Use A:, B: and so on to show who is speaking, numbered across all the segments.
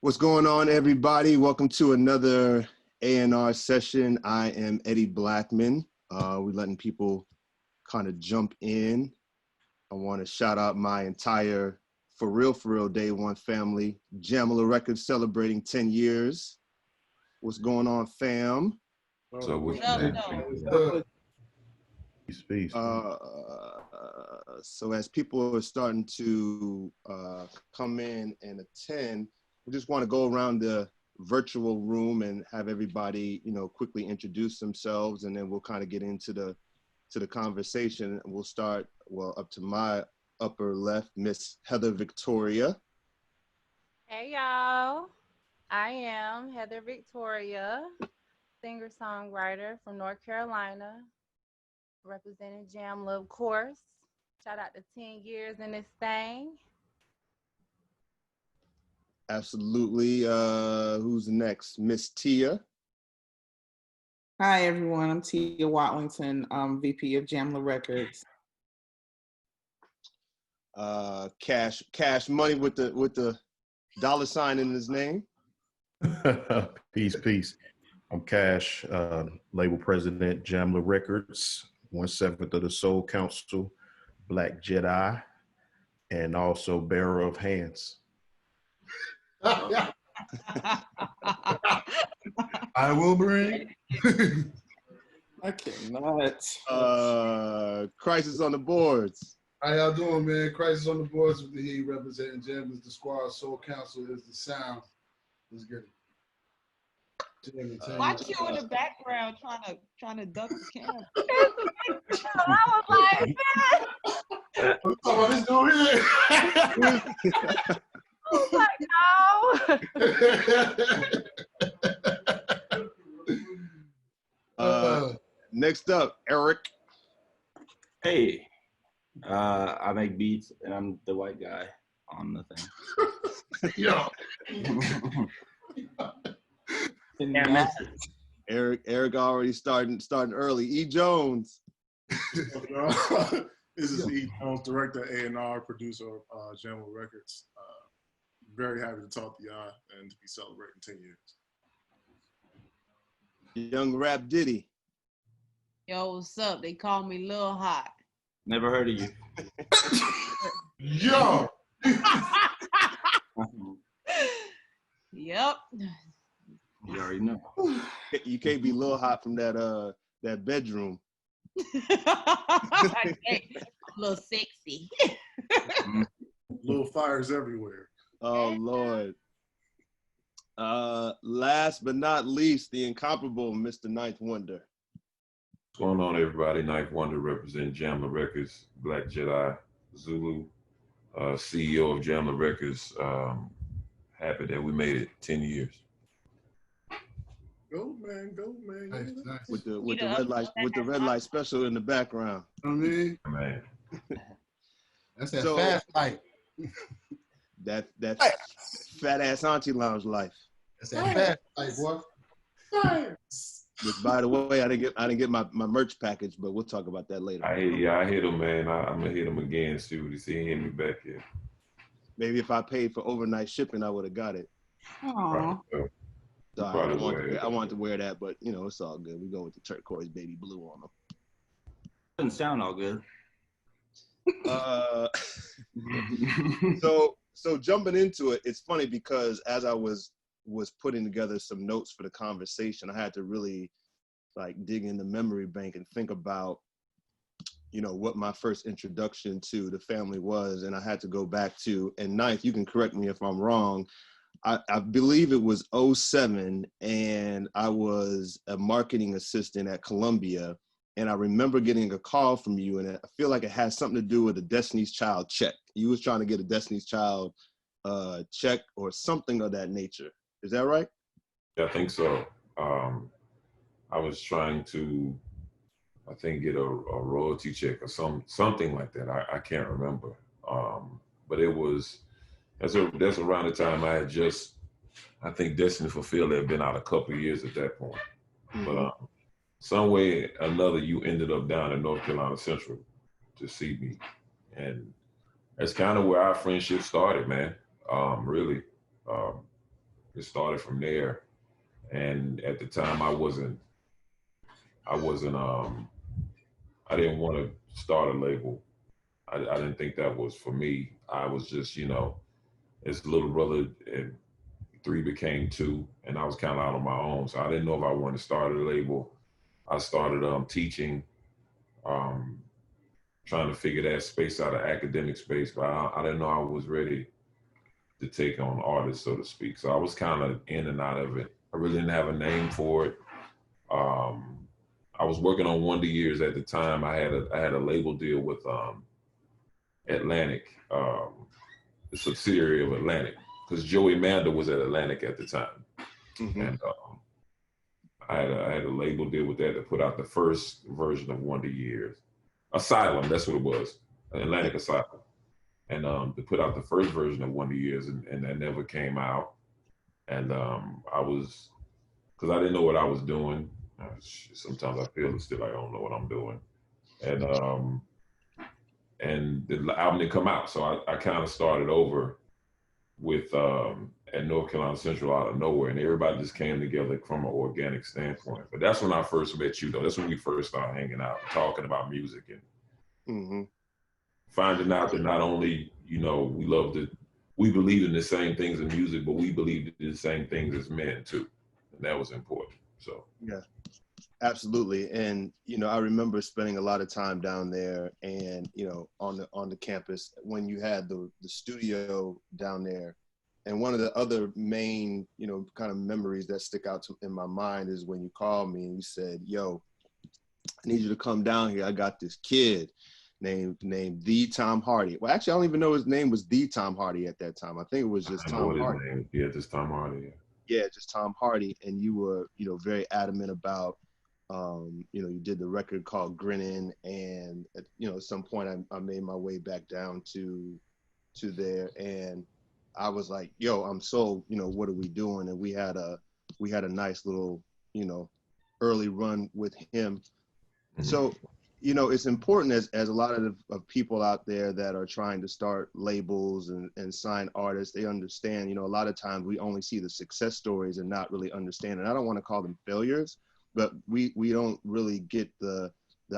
A: What's going on, everybody? Welcome to another A&R session. I am Eddie Blackmon. We're letting people kind of jump in. I want to shout out my entire for real day one family. Jamla Records celebrating 10 years. What's going on, fam?
B: So what's peace.
A: So as people are starting to come in and attend, we just want to go around the virtual room and have everybody, quickly introduce themselves, and then we'll kind of get into the conversation. We'll start, up to my upper left, Miss Heather Victoria.
C: Hey y'all, I am Heather Victoria, singer-songwriter from North Carolina, representing Jamla, of course. Shout out to 10 years in this thing.
A: Absolutely. Who's next? Miss Tia.
D: Hi everyone, I'm Tia Watlington, VP of Jamla Records.
A: Cash Money with the dollar sign in his name.
B: Peace. I'm Cash, label president, Jamla Records, 1/7 of the Soul Council, Black Jedi, and also bearer of hands.
E: I will bring.
D: I cannot.
A: Khrysis on the boards.
E: How y'all doing, man? Khrysis on the boards with the heat representing Jamla's the squad. Soul Council is the sound. Let's get it.
F: Watch you in the background trying to duck the camera.
C: I was like,
E: Oh, this dude here.
C: I was like, no.
A: Next up, Eric.
G: Hey, I make beats and I'm the white guy on the thing.
E: Yo.
A: Eric already starting early. E. Jones.
H: This is E. Jones, Director of A&R, producer of Jamla Records. Very happy to talk to y'all and to be celebrating 10 years.
A: Young Rap Diddy.
F: Yo, what's up? They call me Lil Hot.
G: Never heard of you.
E: Yo.
F: Yep.
G: You already know.
A: You can't be Lil Hot from that bedroom.
F: I'm a little sexy.
H: Little fires everywhere.
A: Oh, Lord. Last but not least, the incomparable Mr. Ninth Wonder.
B: What's going on, everybody? Ninth Wonder representing Jamla Records, Black Jedi, Zulu, CEO of Jamla Records. Happy that we made it 10 years.
H: Go, man.
E: Nice.
A: With the red light special in the background.
E: I mean,
B: Man.
E: that's that fast light.
A: That fat ass auntie lounge life.
E: That's that fast light, boy.
A: Which, by the way, I didn't get my merch package, but we'll talk about that later.
B: I hit him, man. I'm gonna hit him again, see what he see. He hit me back here.
A: Maybe if I paid for overnight shipping, I would have got it.
D: Aww.
A: So I wanted to wear that, but it's all good. We go with the turquoise baby blue on them.
G: Doesn't sound all good.
A: So jumping into it, it's funny because as I was putting together some notes for the conversation, I had to really dig in the memory bank and think about, what my first introduction to the family was. And I had to go back to, and Ninth, you can correct me if I'm wrong, I believe it was 2007, and I was a marketing assistant at Columbia. And I remember getting a call from you, and I feel like it has something to do with a Destiny's Child check. You was trying to get a Destiny's Child check or something of that nature. Is that right?
B: Yeah, I think so. I was trying to, I think, get a royalty check or something like that. I can't remember. But it was, that's around the time I had just, I think Destiny Fulfilled had been out a couple of years at that point. Mm-hmm. But some way or another, you ended up down in North Carolina Central to see me. And That's kind of where our friendship started, man. Really, it started from there. And at the time, I didn't want to start a label. I didn't think that was for me. I was just, as little brother, and three became two, and I was kind of out on my own. So I didn't know if I wanted to start a label. I started teaching, trying to figure that space out, of academic space, but I didn't know I was ready to take on artists, so to speak. So I was kind of in and out of it. I really didn't have a name for it. I was working on Wonder Years at the time. I had a label deal with Atlantic, the subsidiary of Atlantic, because Joey Manda was at Atlantic at the time. Mm-hmm. And I had a label deal with that to put out the first version of Wonder Years. Asylum, that's what it was, Atlantic Asylum. And to put out the first version of Wonder Years, and that never came out. And because I didn't know what I was doing. Sometimes I feel it's still like I don't know what I'm doing. And the album didn't come out. So I kind of started over with at North Carolina Central out of nowhere, and everybody just came together from an organic standpoint. But that's when I first met you, though. That's when we first started hanging out, talking about music, and finding out that not only, we believed in the same things in music, but we believed in the same things as men too. And that was important. So
A: yeah, absolutely. And, I remember spending a lot of time down there and, on the campus when you had the studio down there. And one of the other main, kind of memories that stick out in my mind is when you called me and you said, yo, I need you to come down here. I got this kid named the Tom Hardy. Well, actually, I don't even know his name was the Tom Hardy at that time. I think it was just Tom Hardy.
B: Yeah, just Tom Hardy.
A: Yeah, just Tom Hardy. And you were, very adamant about, you did the record called Grinnin', and at some point I made my way back down to there, and I was like, yo, I'm sold. What are we doing? And we had a nice little, early run with him. Mm-hmm. So, it's important as a lot of people out there that are trying to start labels and sign artists, they understand, a lot of times we only see the success stories and not really understand. And I don't want to call them failures, but we don't really get the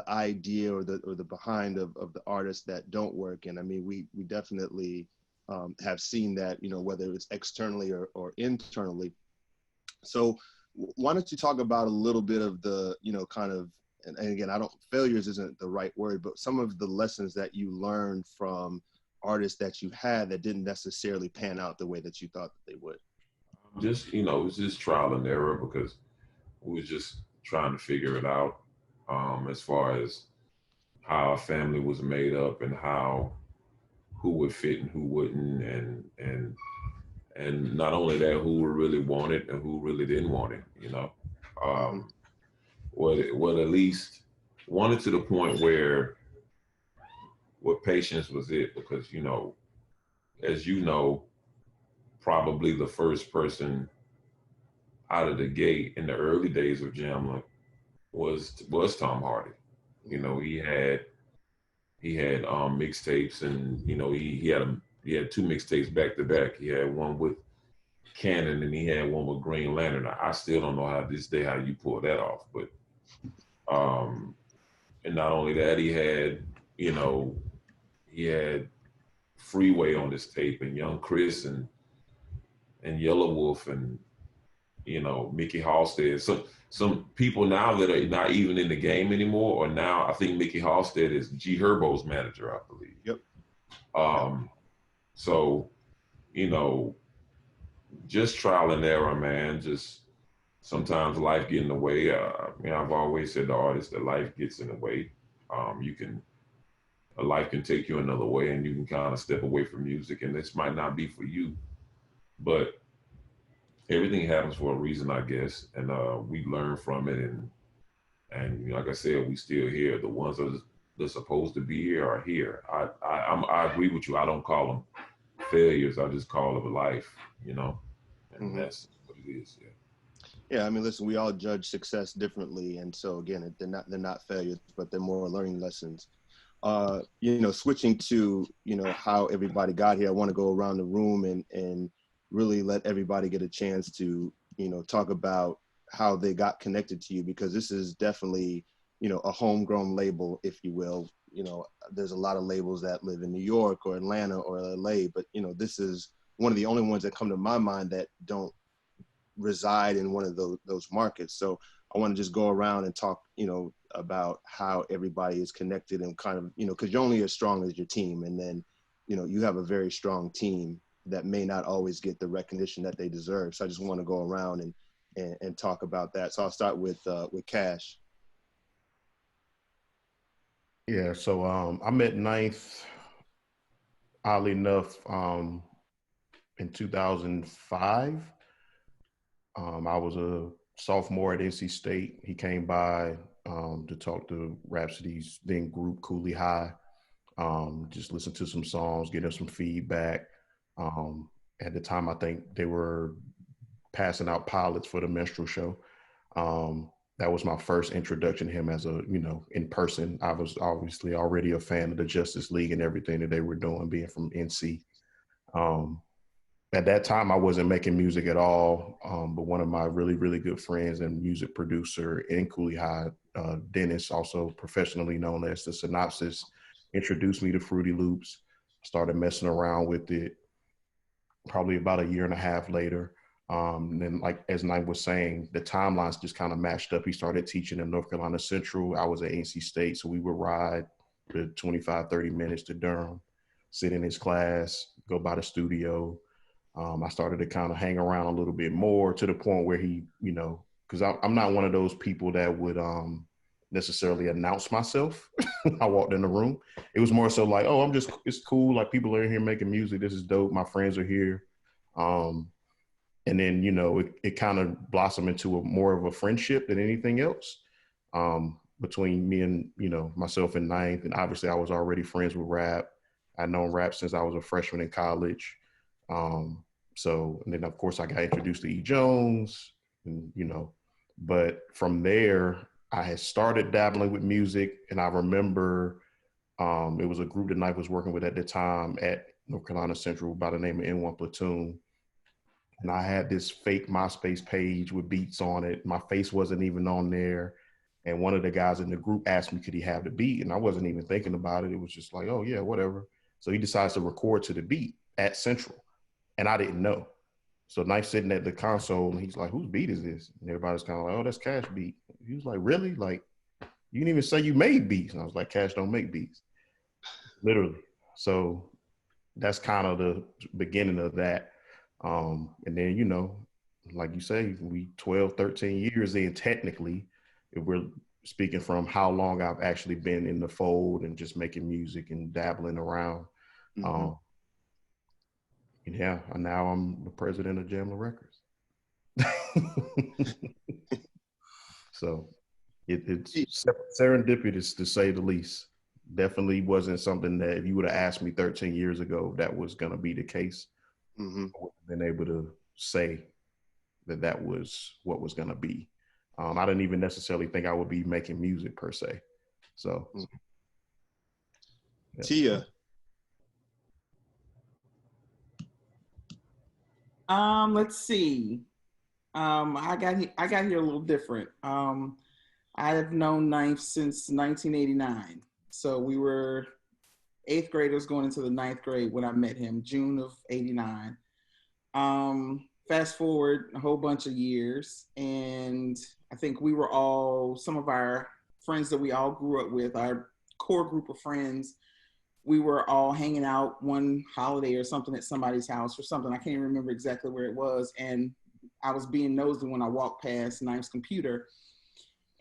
A: idea or the behind of the artists that don't work. And I mean, we definitely have seen that, whether it's externally or internally. So why don't you talk about a little bit of the, kind of, and again, failures isn't the right word, but some of the lessons that you learned from artists that you had that didn't necessarily pan out the way that you thought that they would.
B: Just, it was just trial and error, because we was just trying to figure it out, as far as how our family was made up and who would fit and who wouldn't, and not only that, who really wanted and who really didn't want it, Well, at least wanted to the point where patience was it, because, as probably the first person out of the gate in the early days of Jamla was Tom Hardy. He had mixtapes, and he had two mixtapes back to back. He had one with Cannon and he had one with Green Lantern. I still don't know how you pull that off, but and not only that, he had Freeway on his tape, and Young Chris and Yellow Wolf, and Mickey Halstead. Some people now that are not even in the game anymore, or now I think Mickey Halstead is G Herbo's manager, I believe.
A: Yep.
B: So, just trial and error, man. Just sometimes life get in the way. I've always said to artists that life gets in the way. Life can take you another way, and you can kind of step away from music, and this might not be for you, but everything happens for a reason, I guess. And we learn from it, and like I said, we still here. The ones that are supposed to be here are here. I agree with you. I don't call them failures. I just call it life, and mm-hmm. That's what it is. Yeah.
A: Yeah, I mean, listen, we all judge success differently, and so again, they're not failures, but they're more learning lessons. switching to, how everybody got here, I want to go around the room and really let everybody get a chance to, talk about how they got connected to you, because this is definitely, a homegrown label, if you will. There's a lot of labels that live in New York or Atlanta or LA, but, this is one of the only ones that come to my mind that don't reside in one of those markets. So I want to just go around and talk, about how everybody is connected and kind of, because you're only as strong as your team. And then, you have a very strong team that may not always get the recognition that they deserve. So I just want to go around and talk about that. So I'll start with Cash.
I: Yeah, so I met Ninth, oddly enough, in 2005. I was a sophomore at NC State. He came by to talk to Rapsody's then group, Cooley High. Just listen to some songs, get him some feedback. At the time, I think they were passing out pilots for the minstrel show. That was my first introduction to him as a, in person. I was obviously already a fan of the Justice League and everything that they were doing, being from NC. At that time, I wasn't making music at all, but one of my really, really good friends and music producer in Cooley High, Dennis, also professionally known as the Synopsis, introduced me to Fruity Loops. Started messing around with it probably about a year and a half later. Then, like as Knight was saying, the timelines just kind of matched up. He started teaching in North Carolina Central. I was at NC State, so we would ride the 25, 30 minutes to Durham, sit in his class, go by the studio. I started to kind of hang around a little bit more, to the point where he, because I'm not one of those people that would necessarily announce myself. I walked in the room. It was more so like, oh, it's cool. Like, people are in here making music. This is dope. My friends are here. And then, it kind of blossomed into more of a friendship than anything else between me and, myself in Ninth. And obviously I was already friends with Rap. I'd known Rap since I was a freshman in college. And then of course I got introduced to E. Jones, and, but from there I had started dabbling with music. And I remember it was a group that Knight was working with at the time at North Carolina Central by the name of N1 Platoon. And I had this fake MySpace page with beats on it. My face wasn't even on there. And one of the guys in the group asked me, could he have the beat? And I wasn't even thinking about it. It was just like, oh yeah, whatever. So he decides to record to the beat at Central. And I didn't know. So Knife sitting at the console and he's like, whose beat is this? And everybody's kind of like, oh, that's Cash beat. He was like, really? Like, you didn't even say you made beats. And I was like, Cash don't make beats. Literally. So that's kind of the beginning of that. And then, like you say, we 12, 13 years in, technically, if we're speaking from how long I've actually been in the fold and just making music and dabbling around. Mm-hmm. And yeah, and now I'm the president of Jamla Records. So it's serendipitous, to say the least. Definitely wasn't something that, if you would have asked me 13 years ago, that was going to be the case. Mm-hmm. I wouldn't have been able to say that was what was going to be. I didn't even necessarily think I would be making music per se. So,
A: yeah. Tia.
D: Let's see. I got here a little different. I have known Ninth since 1989. So we were 8th graders going into the 9th grade when I met him, June of '89. Fast forward a whole bunch of years, and I think we were all, some of our friends that we all grew up with, our core group of friends, we were all hanging out one holiday or something at somebody's house or something. I can't even remember exactly where it was. And I was being nosy when I walked past Knife's computer,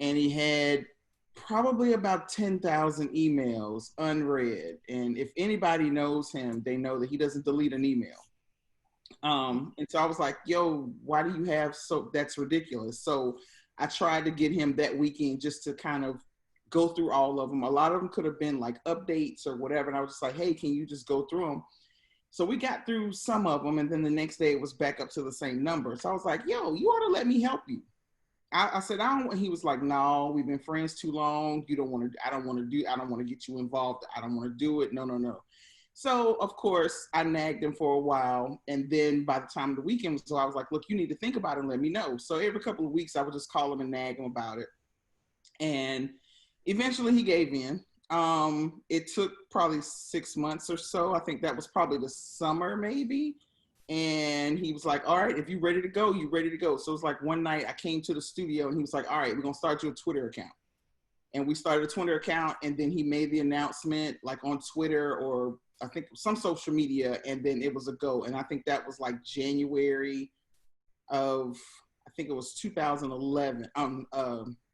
D: and he had probably about 10,000 emails unread. And if anybody knows him, they know that he doesn't delete an email. And so I was like, yo, why do you have that's ridiculous. So I tried to get him that weekend just to kind of go through all of them. A lot of them could have been like updates or whatever. And I was just like, hey, can you just go through them? So we got through some of them. And then the next day it was back up to the same number. So I was like, yo, you ought to let me help you. I said, I don't, he was like, no, we've been friends too long. You don't want to, I don't want to get you involved. I don't want to do it. No. So of course I nagged him for a while. And then by the time the weekend was, so I was like, look, you need to think about it and let me know. So every couple of weeks I would just call him and nag him about it. And eventually he gave in. It took probably 6 months or so. I think that was probably the summer maybe. And he was like, all right, if you're ready to go, you're ready to go. So it was like one night I came to the studio and he was like, all right, we're going to start you a Twitter account. And we started a Twitter account, and then he made the announcement like on Twitter or I think some social media, and then it was a go. And I think that was like January of, I think it was 2011.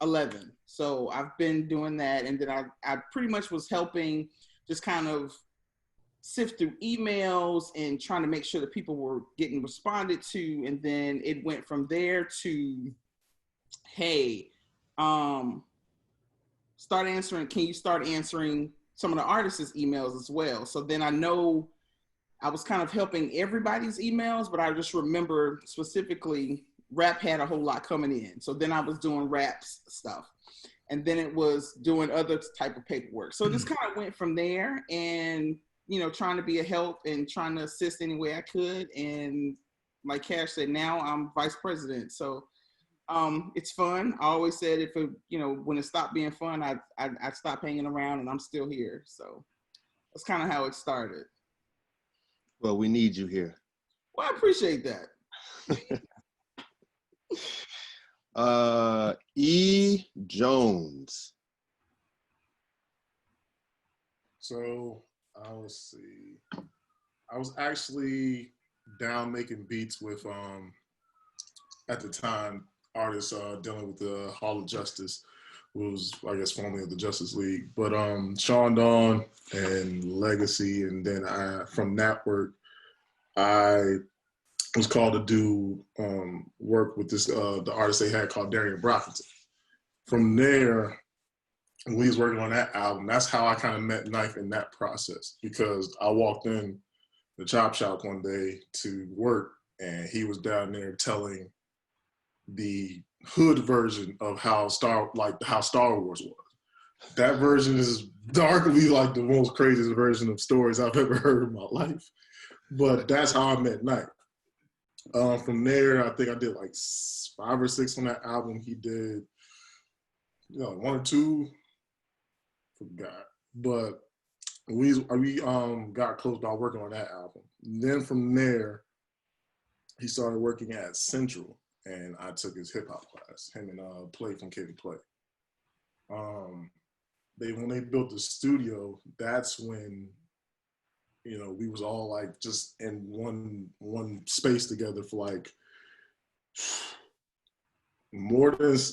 D: 11. So I've been doing that, and then I pretty much was helping just kind of sift through emails and trying to make sure that people were getting responded to. And then it went from there to, hey, start answering, can you start answering some of the artists' emails as well? So then I know I was kind of helping everybody's emails, but I just remember specifically Rap had a whole lot coming in. So then I was doing Rap's stuff. And then it was doing other type of paperwork. So this kind of went from there, and you know, trying to be a help and trying to assist any way I could. And like Cash said, now I'm vice president. So it's fun. I always said if it, you know, when it stopped being fun, I'd stop hanging around, and I'm still here. So that's kind of how it started.
A: Well, we need you here.
D: Well, I appreciate that.
A: E. Jones.
H: So let's see. I was actually down making beats with at the time artists dealing with the Hall of Justice, who was I guess formerly of the Justice League. But Sean Dawn and Legacy, and then from that work, I was called to do work with this the artist they had called Darian Brockington. From there, when he was working on that album, that's how I kind of met Knife in that process, because I walked in the chop shop one day to work, and he was down there telling the hood version of how Star Wars was. That version is darkly like the most craziest version of stories I've ever heard in my life. But that's how I met Knife. From there, I think I did like 5 or 6 on that album. He did, you know, 1 or 2. Forgot, but we got close by working on that album. And then from there, he started working at Central, and I took his hip hop class. Him and Play from Kid and Play. When they built the studio, that's when, you know, we was all like just in one space together for like more than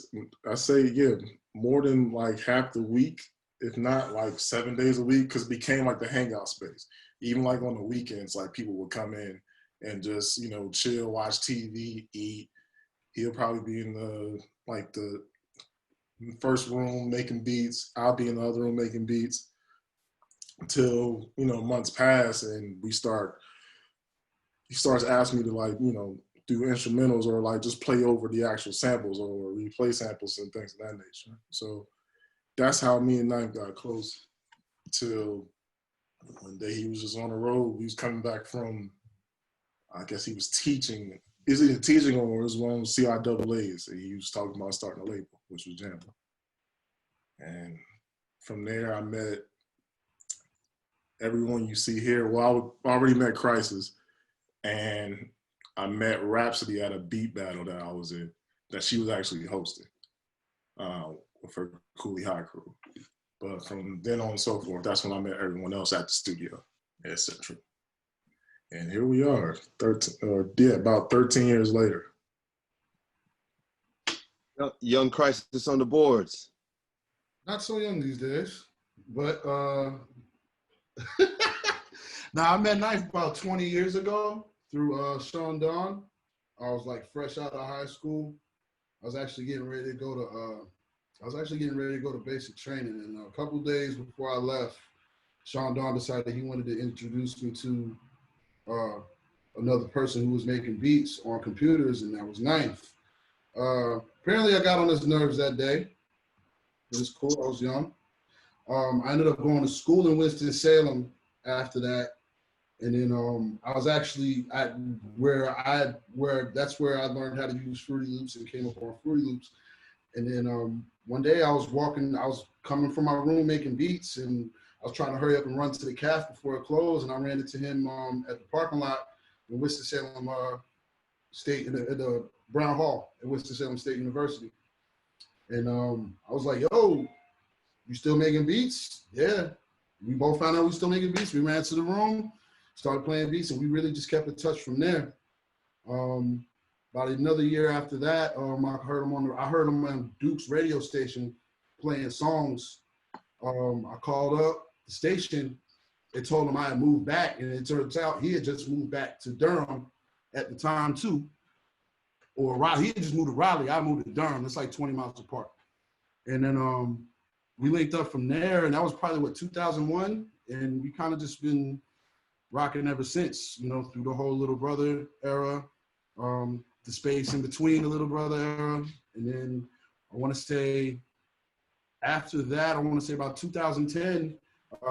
H: like half the week, if not like 7 days a week, because it became like the hangout space. Even like on the weekends, like people would come in and just, you know, chill, watch TV, eat. He'll probably be in the first room making beats. I'll be in the other room making beats until, you know, months pass, and he starts asking me to, like, you know, do instrumentals or like just play over the actual samples or replay samples and things of that nature. So that's how me and Knife got close, till one day he was just on the road. He was coming back from, I guess he was teaching. Is he teaching or was one of CIAAs? And he was talking about starting a label, which was Jamla. And from there, I met everyone you see here. Well, I already met Khrysis, and I met Rapsody at a beat battle that I was in, that she was actually hosting with her Cooley High crew. But from then on and so forth, that's when I met everyone else at the studio at Central. And here we are, about 13 years later.
A: Young Khrysis on the boards.
E: Not so young these days, but now I met Knife about 20 years ago through Sean Dawn. I was like fresh out of high school. I was actually getting ready to go to basic training, and a couple of days before I left, Sean Dawn decided he wanted to introduce me to another person who was making beats on computers, and that was Knife. Apparently I got on his nerves that day. It was cool. I was young. I ended up going to school in Winston-Salem after that. And then I was actually at that's where I learned how to use Fruity Loops and came up on Fruity Loops. And then one day I was coming from my room making beats, and I was trying to hurry up and run to the calf before it closed, and I ran into him at the parking lot in Winston-Salem State, in the Brown Hall at Winston-Salem State University. And I was like, yo, you still making beats? Yeah. We both found out we were still making beats. We ran to the room, started playing beats, and we really just kept in touch from there. About another year after that, I heard him on Duke's radio station playing songs. I called up the station and told him I had moved back, and it turns out he had just moved back to Durham at the time too. Or Raleigh, he had just moved to Raleigh. I moved to Durham. It's like 20 miles apart. And then we linked up from there, and that was probably 2001, and we kind of just been rocking ever since, through the whole Little Brother era, the space in between the Little Brother era, and then I want to say after that, about 2010,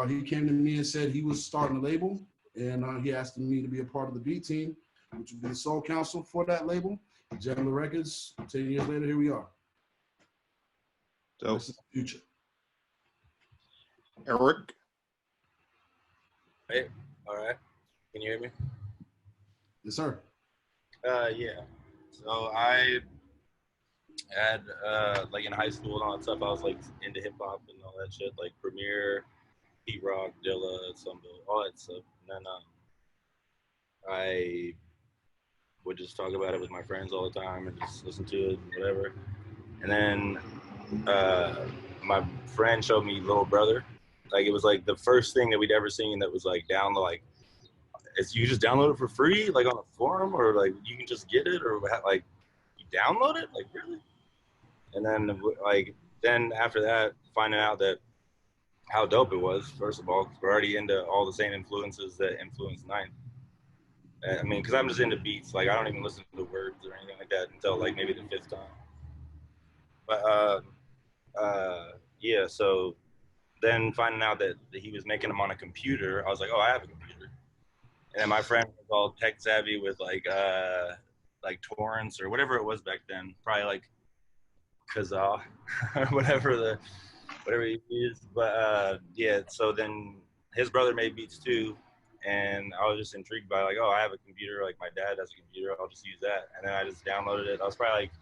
E: he came to me and said he was starting a label, and he asked me to be a part of the B team, which would be the sole counsel for that label, Jamla Records. 10 years later, here we are.
A: So,
E: this is the future.
A: Eric.
J: Hey, all right. Can you hear me?
E: Yes, sir.
J: Yeah. So I had like in high school and all that stuff, I was like into hip hop and all that shit, like Premier, Pete Rock, Dilla, all that stuff. And then I would just talk about it with my friends all the time and just listen to it and whatever. And then my friend showed me Little Brother. Like, it was like the first thing that we'd ever seen that was like download, like, you just download it for free, like on a forum, or like you can just get it, or like you download it, like really. And then then after that, finding out that how dope it was. First of all, 'cause we're already into all the same influences that influenced Ninth. I mean, because I'm just into beats. Like, I don't even listen to the words or anything like that until like maybe the 5th time. But yeah. So then finding out that he was making them on a computer, I was like, oh, I have a computer. And then my friend was all tech savvy with like torrents or whatever it was back then, probably like Kazaa, whatever he used. But yeah, so then his brother made beats too, and I was just intrigued by like, oh, I have a computer, like my dad has a computer, I'll just use that. And then I just downloaded it. I was probably like,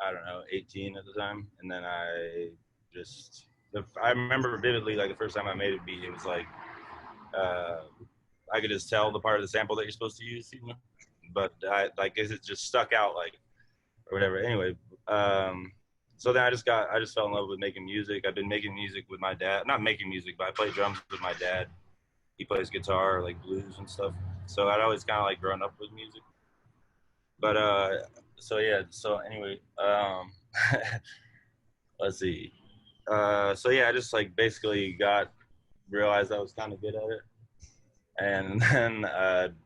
J: I don't know, 18 at the time, and then I remember vividly, like the first time I made a beat, it was like I could just tell the part of the sample that you're supposed to use, but it just stuck out, like, or whatever. Anyway, so then I just fell in love with making music. I've been making music with my dad, not making music, but I play drums with my dad. He plays guitar, like blues and stuff. So I'd always kind of like grown up with music. But so yeah. So anyway, let's see. So yeah, I just like basically realized I was kind of good at it. And then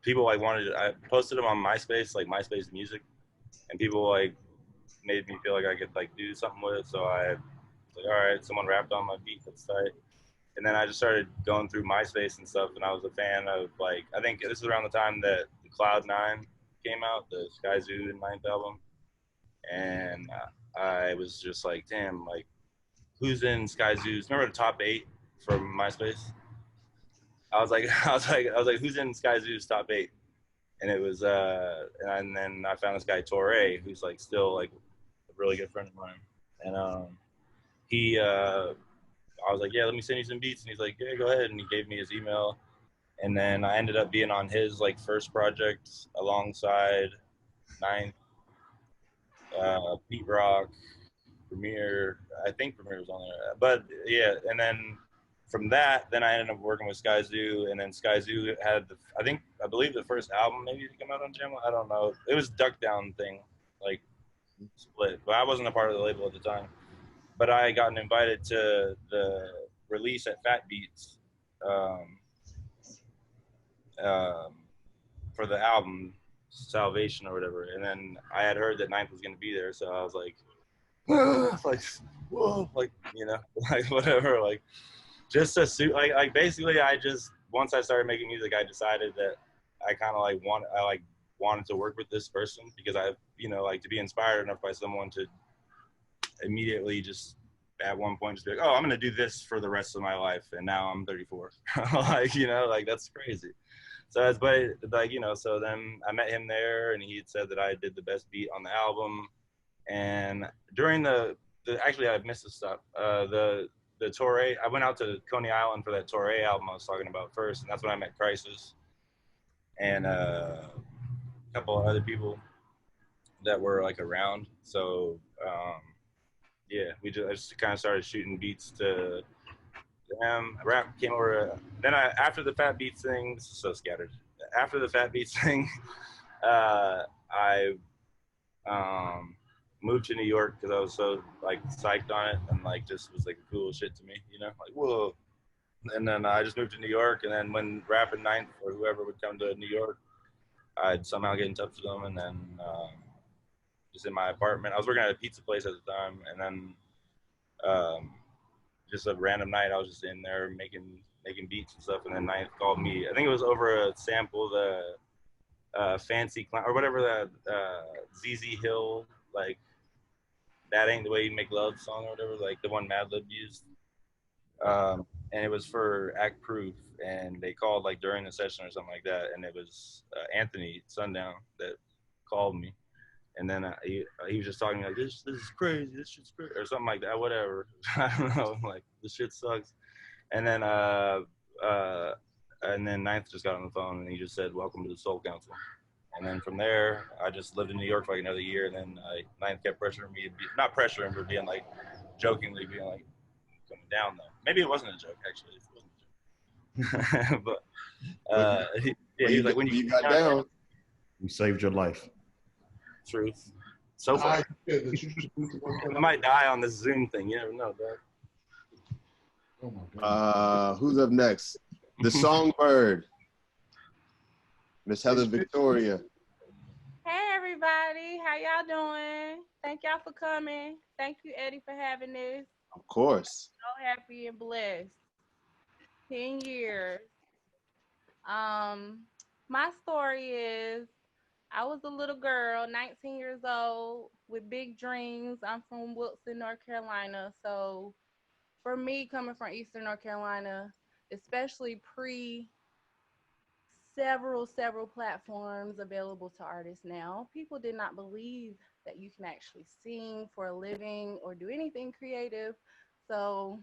J: people like I posted them on MySpace, like MySpace Music, and people like made me feel like I could like do something with it. So I was like, all right, someone rapped on my beat, that's tight. And then I just started going through MySpace and stuff, and I was a fan of like, I think this is around the time that the Cloud9 came out, the Sky Zoo 9th album. And I was just like, damn, like, who's in Sky Zoo's? Remember the top 8 from MySpace? I was like, who's in Sky Zoo's top 8? And it was, and then I found this guy Torre, who's like still like a really good friend of mine. And I was like, yeah, let me send you some beats. And he's like, yeah, go ahead. And he gave me his email. And then I ended up being on his like first project alongside Ninth, Pete Rock, Premier. I think Premier was on there. But yeah, and then from that, then I ended up working with Sky Zoo, and then Sky Zoo had I believe the first album maybe to come out on Jamla. I don't know. It was Duck Down thing, like split. But I wasn't a part of the label at the time. But I got invited to the release at Fat Beats for the album. Salvation or whatever. And then I had heard that Ninth was going to be there, so I was like, like, whoa, like, you know, like whatever, like just to suit, like basically I just, once I started making music, I decided that I kind of like wanted to work with this person because I, you know, like to be inspired enough by someone to immediately just at one point just be like, oh, I'm going to do this for the rest of my life. And now I'm 34. Like, you know, like that's crazy. So that's, but like, you know, so then I met him there and he had said that I did the best beat on the album. And during the actually I missed a stop. The Torre, I went out to Coney Island for that Torre album I was talking about first, and that's when I met Khrysis and a couple of other people that were like around. So yeah, I just kind of started shooting beats to them. Rap came over. Then after the Fat Beats thing, this is so scattered. After the Fat Beats thing, I moved to New York because I was so like psyched on it and like just was like cool shit to me, you know, like whoa. And then I just moved to New York, and then when Rap and Ninth or whoever would come to New York, I'd somehow get in touch with them, and then just in my apartment, I was working at a pizza place at the time, and then just a random night I was just in there making beats and stuff, and then Ninth called me. I think it was over a sample, the Fancy Clown or whatever, that ZZ Hill, like That Ain't the Way You Make Love song or whatever, like the one Madlib used. And it was for Act Proof, and they called like during the session or something like that, and it was Anthony Sundown that called me, and then he was just talking like this is crazy, this shit's crazy, or something like that, whatever. I don't know, like this shit sucks. And then Ninth just got on the phone and he just said, welcome to the Soul Council. And then from there, I just lived in New York for like another year, and then Ninth kept pressuring me, not pressuring, but being like, jokingly being like, coming down though. Maybe it wasn't a joke, actually. It wasn't a joke. But he was like, when you got down,
I: we saved your life.
J: Truth. So far. I might die on this Zoom thing. You never know, dog.
E: Oh my God.
A: Who's up next? The Songbird. Miss Heather Victoria.
C: Hey everybody, how y'all doing? Thank y'all for coming. Thank you, Eddie, for having this.
A: Of course.
C: So happy and blessed. 10 years. My story is I was a little girl, 19 years old, with big dreams. I'm from Wilson, North Carolina. So for me, coming from Eastern North Carolina, especially several platforms available to artists now, people did not believe that you can actually sing for a living or do anything creative. So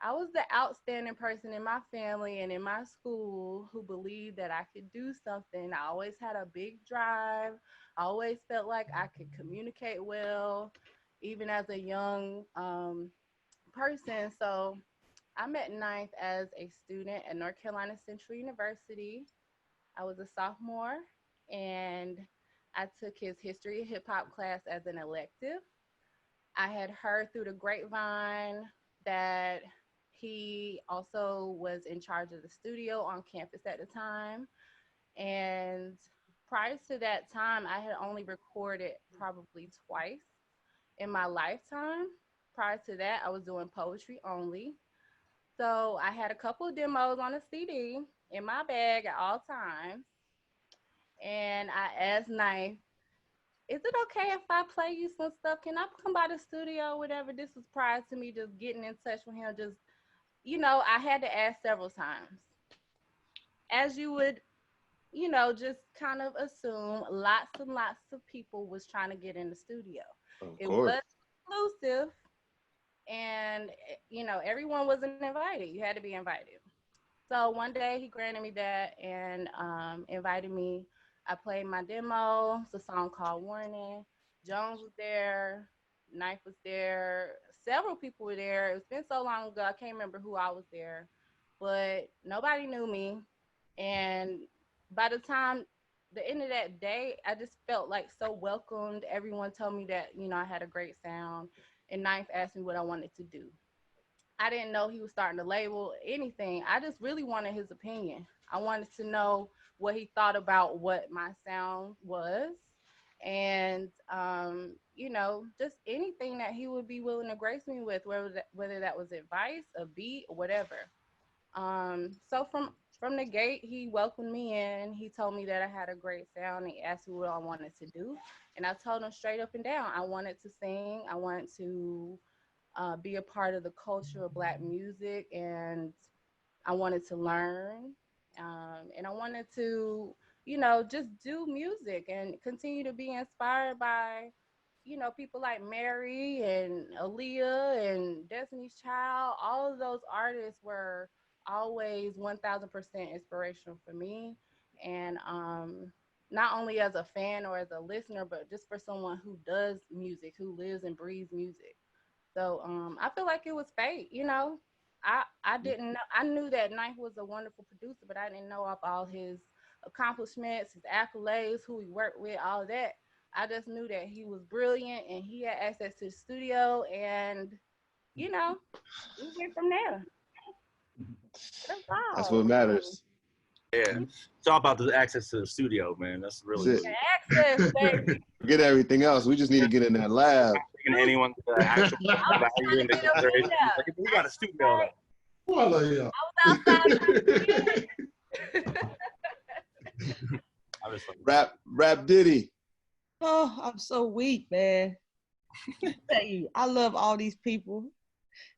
C: I was the outstanding person in my family and in my school who believed that I could do something. I always had a big drive. I always felt like I could communicate well, even as a young person. So I met Ninth as a student at North Carolina Central University. I was a sophomore, and I took his history of hip hop class as an elective. I had heard through the grapevine that he also was in charge of the studio on campus at the time. And prior to that time, I had only recorded probably twice in my lifetime. Prior to that, I was doing poetry only. So I had a couple of demos on a CD in my bag at all times. And I asked Knife, is it okay if I play you some stuff? Can I come by the studio, whatever? This was prior to me just getting in touch with him. Just, you know, I had to ask several times. As you would, you know, just kind of assume, lots and lots of people was trying to get in the studio. It was exclusive, and, you know, everyone wasn't invited. You had to be invited. So one day he granted me that and invited me. I played my demo. It's a song called Warning. Jones was there. Knife was there. Several people were there. It's been so long ago, I can't remember who I was there. But nobody knew me. And by the time the end of that day, I just felt like so welcomed. Everyone told me that, you know, I had a great sound. And Knife asked me what I wanted to do. I didn't know he was starting to label anything. I just really wanted his opinion. I wanted to know what he thought about what my sound was. And, you know, just anything that he would be willing to grace me with, whether that was advice, a beat, or whatever. So from the gate, he welcomed me in. He told me that I had a great sound. He asked me what I wanted to do. And I told him straight up and down, I wanted to sing. I wanted to be a part of the culture of Black music. And I wanted to learn. And I wanted to, you know, just do music and continue to be inspired by, you know, people like Mary and Aaliyah and Destiny's Child. All of those artists were always 1000% inspirational for me. And not only as a fan or as a listener, but just for someone who does music, who lives and breathes music. So I feel like it was fate, you know. I didn't know. I knew that Knife was a wonderful producer, but I didn't know of all his accomplishments, his accolades, who he worked with, all that. I just knew that he was brilliant and he had access to the studio, and you know, we went from there. That's all.
A: That's what matters.
J: Yeah, it's all about the access to the studio, man. That's really
A: That's it.
C: Access, baby.
A: Forget everything else. We just need to get in that lab.
J: taking anyone actual value into consideration. Like, we got a studio. Like,
E: Well, yeah.
C: I was outside.
J: I was like,
A: Rap Diddy.
F: Oh, I'm so weak, man. I tell you, I love all these people.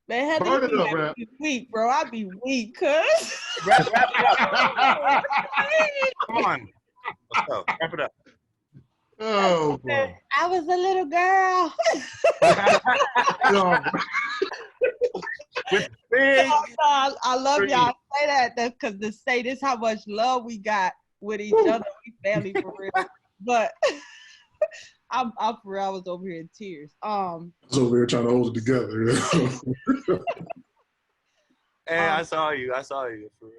F: Man, Heather,
E: Burn it
F: you
E: up,
F: gotta
E: Rap.
F: be weak, bro. I be weak, cuz.
J: wrap it up. Come on. Let's go. Wrap it up.
E: Oh, bro.
F: I was a little girl.
E: Yo,
J: With big.
F: I love y'all say that because to say this how much love we got with each other, we family for real. But I'm for real, I was over here in tears.
H: I was over here trying to hold it together.
J: Hey, I saw you for real.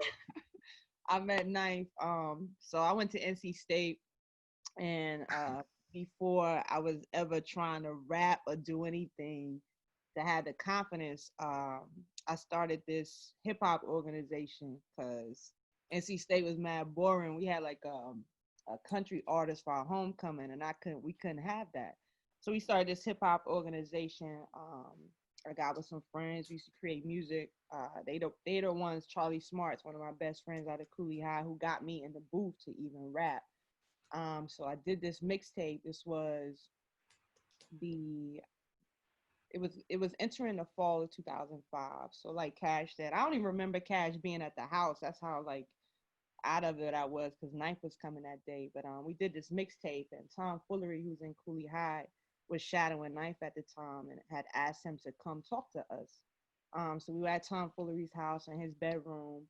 F: I'm at ninth. So I went to NC State, and before I was ever trying to rap or do anything to have the confidence, I started this hip hop organization because NC State was mad boring. We had like a country artist for our homecoming, and we couldn't have that. So we started this hip hop organization. I got with some friends. We used to create music. They the ones, Charlie Smart's one of my best friends out of Cooley High, who got me in the booth to even rap. So I did this mixtape. This was it was entering the fall of 2005. So like Cash said, I don't even remember Cash being at the house. That's how like out of it I was, because Ninth was coming that day. But we did this mixtape, and Tom Foolery, who's in Cooley High, was shadowing Knife at the time and had asked him to come talk to us. So we were at Tom Foolery's house in his bedroom.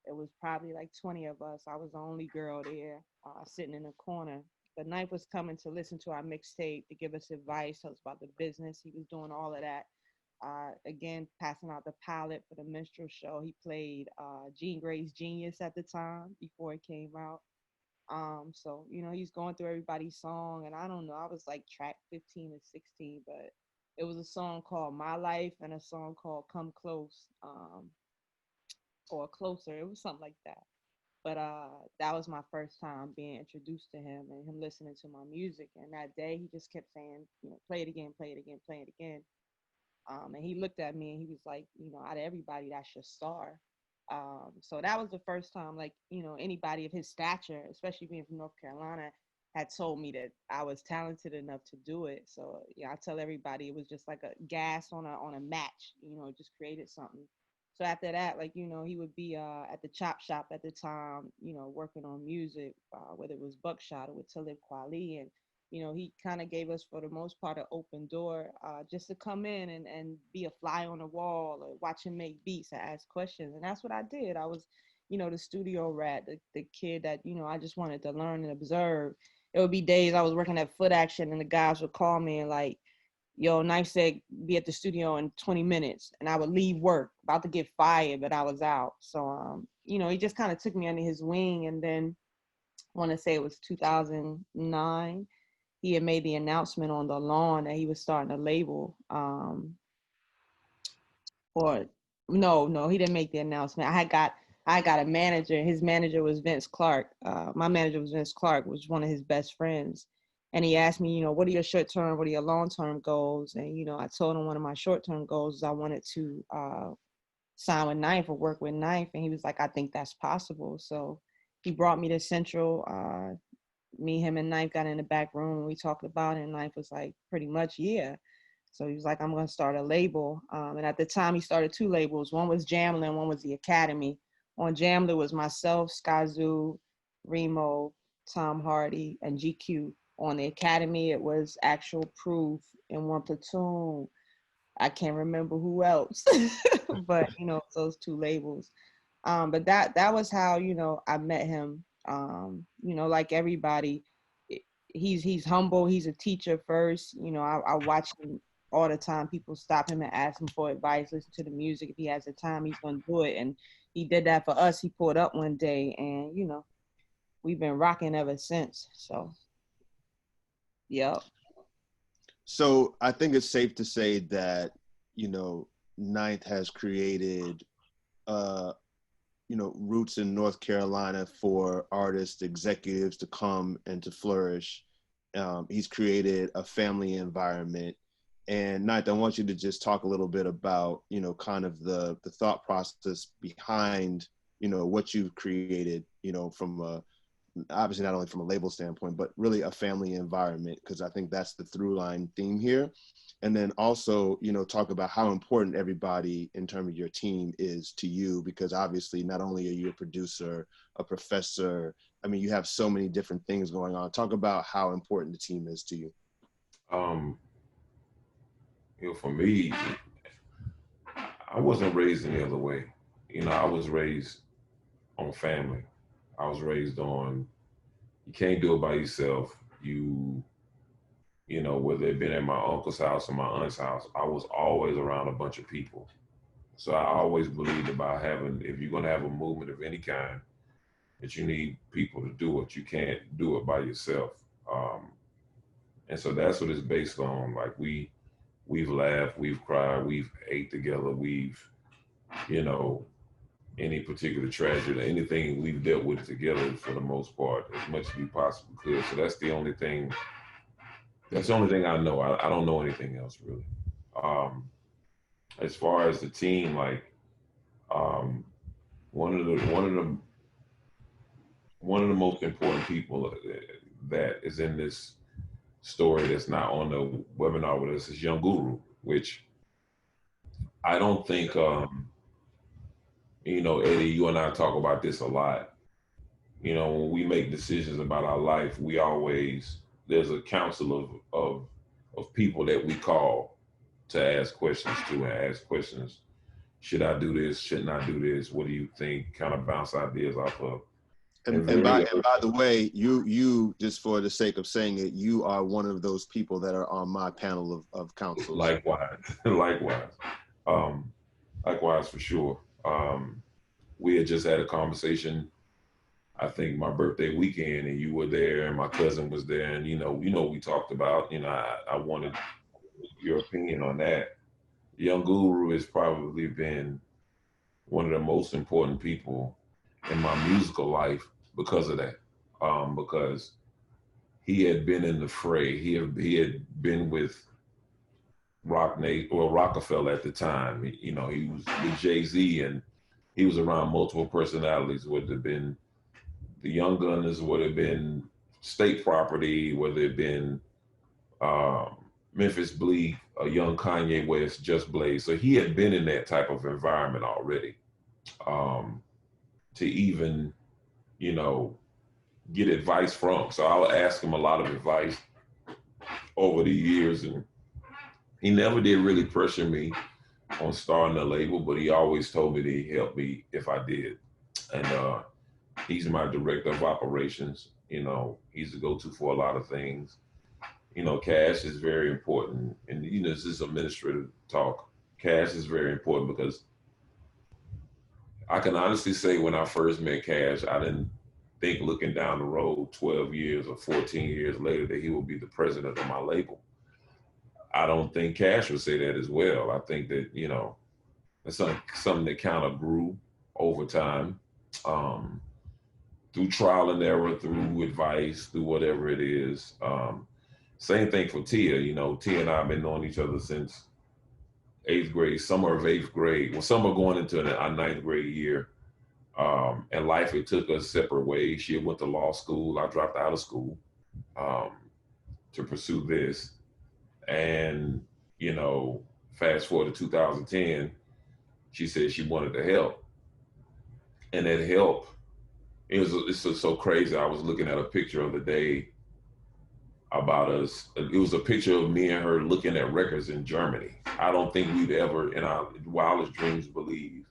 F: It was probably like 20 of us. I was the only girl there, sitting in a corner. But Knife was coming to listen to our mixtape, to give us advice, tell us about the business. He was doing all of that. Again, passing out the pilot for the minstrel show. He played Jean Grey's Genius at the time before it came out. So, you know, he's going through everybody's song, and I don't know, I was like track 15 or 16, but it was a song called My Life and a song called Come Close, or Closer. It was something like that. But that was my first time being introduced to him and him listening to my music. And that day he just kept saying, you know, play it again, play it again, play it again. And he looked at me and he was like, you know, out of everybody, that's your star. So that was the first time, like, you know, anybody of his stature, especially being from North Carolina, had told me that I was talented enough to do it. So yeah, I tell everybody it was just like a gas on a match, you know, just created something. So after that, like, you know, he would be at the chop shop at the time, you know, working on music, whether it was Buckshot or with Talib Kweli. And, you know, he kind of gave us, for the most part, an open door just to come in and be a fly on the wall or watch him make beats and ask questions. And that's what I did. I was, you know, the studio rat, the kid that, you know, I just wanted to learn and observe. It would be days I was working at Foot Action and the guys would call me and like, yo, Knife said be at the studio in 20 minutes. And I would leave work, about to get fired, but I was out. So, you know, he just kind of took me under his wing. And then I want to say it was 2009. He had made the announcement on the lawn that he was starting a label. Or No, he didn't make the announcement. I got a manager. His manager was Vince Clark. My manager was Vince Clark, which was one of his best friends. And he asked me, what are your short-term, what are your long-term goals? And, I told him one of my short-term goals is I wanted to sign with Ninth or work with Ninth. And he was like, I think that's possible. So he brought me to Central. Me, him, and Ninth got in the back room and we talked about it. And Ninth was like, pretty much, yeah. So he was like, I'm going to start a label. And at the time, he started 2 labels. One was Jamla and one was the Academy. On Jamla was myself, Skyzoo, Remo, Tom Hardy, and GQ. On the Academy, it was Actual Proof and One Platoon. I can't remember who else, but, those 2 labels. But that was how, I met him. Like everybody, he's humble. He's a teacher first. I watch him all the time. People stop him and ask him for advice, listen to the music. If he has the time, he's going to do it. And he did that for us. He pulled up one day and, we've been rocking ever since. So, yeah.
A: So I think it's safe to say that, Ninth has created, roots in North Carolina for artists, executives to come and to flourish. He's created a family environment. And Ninth, I want you to just talk a little bit about, kind of the thought process behind, what you've created, from obviously not only from a label standpoint, but really a family environment, because I think that's the through line theme here. And then also, talk about how important everybody in terms of your team is to you, because obviously not only are you a producer, a professor, I mean, you have so many different things going on. Talk about how important the team is to you.
B: For me, I wasn't raised any other way. I was raised on family. I was raised on, you can't do it by yourself. Whether it been at my uncle's house or my aunt's house, I was always around a bunch of people. So I always believed about if you're going to have a movement of any kind, that you need people to do it. You can't do it by yourself. And so that's what it's based on. Like we've laughed, we've cried, we've ate together, we've, any particular tragedy, anything we've dealt with together for the most part, as much as we possibly could. So that's the only thing I know. I don't know anything else really. As far as the team, like one of the most important people that is in this story that's not on the webinar with us is Young Guru, which I don't think, Eddie, you and I talk about this a lot. When we make decisions about our life, there's a council of people that we call to ask questions to and ask questions. Should I do this? Shouldn't I do this? What do you think? Kind of bounce ideas off of.
A: And by the way, you just for the sake of saying it, you are one of those people that are on my panel of counsel.
B: Likewise, likewise for sure. We had just had a conversation, I think my birthday weekend, and you were there and my cousin was there, and we talked about, I wanted your opinion on that. Young Guru has probably been one of the most important people in my musical life because of that. Because he had been in the fray. He had been with Rockefeller at the time. He was with Jay-Z, and he was around multiple personalities. Would have been the Young Gunners, would have been State Property, whether it been Memphis Bleak, a young Kanye West, Just Blaze. So he had been in that type of environment already. To even, get advice from. So I'll ask him a lot of advice over the years, and he never did really pressure me on starting a label, but he always told me that he'd help me if I did. And he's my director of operations. He's the go-to for a lot of things. Cash is very important. And, this is administrative talk. Cash is very important because I can honestly say when I first met Cash, I didn't think looking down the road 12 years or 14 years later that he would be the president of my label. I don't think Cash would say that as well. I think that, It's something that kind of grew over time, through trial and error, through advice, through whatever it is. Same thing for Tia. You know, Tia and I have been knowing each other since 8th grade, summer of 8th grade. Well, some are going into our 9th grade year. And life, it took us separate ways. She went to law school. I dropped out of school to pursue this. And, you know, fast forward to 2010, she said she wanted to help. And that help, it's just so crazy. I was looking at a picture of the day about us. It was a picture of me and her looking at records in Germany. I don't think we'd ever, in our wildest dreams, believe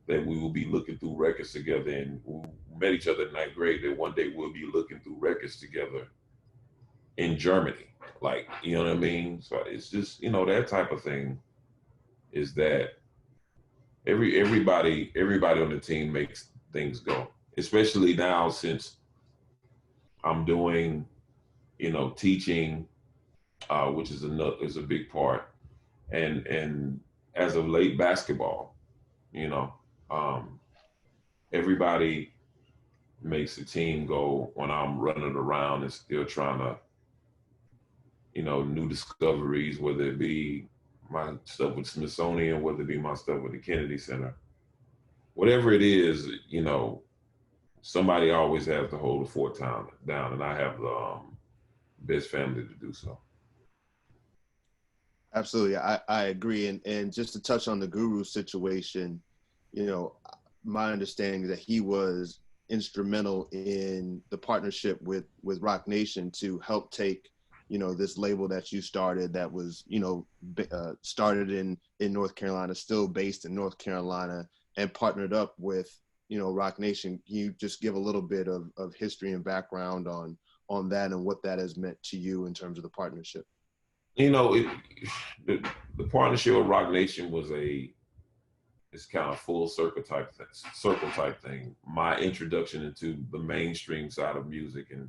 B: that we will be looking through records together, and we met each other in 9th grade, that one day we'll be looking through records together in Germany. Like, you know what I mean? So it's just, you know, that type of thing is that everybody on the team makes things go, especially now since I'm doing, you know, teaching, which is a big part. And as of late, basketball, you know, everybody makes the team go when I'm running around and still trying to, you know, new discoveries, whether it be my stuff with Smithsonian, whether it be my stuff with the Kennedy Center, whatever it is, you know, somebody always has to hold the fort down, and I have the best family to do so.
A: Absolutely, I agree. And just to touch on the Guru situation, you know, my understanding is that he was instrumental in the partnership with Roc Nation to help take, you know, this label that you started that was, you know, started in North Carolina, still based in North Carolina, and partnered up with, you know, Roc Nation. Can you just give a little bit of history and background on that and what that has meant to you in terms of the partnership?
B: You know, the partnership with Roc Nation was it's kind of full circle type thing. My introduction into the mainstream side of music, and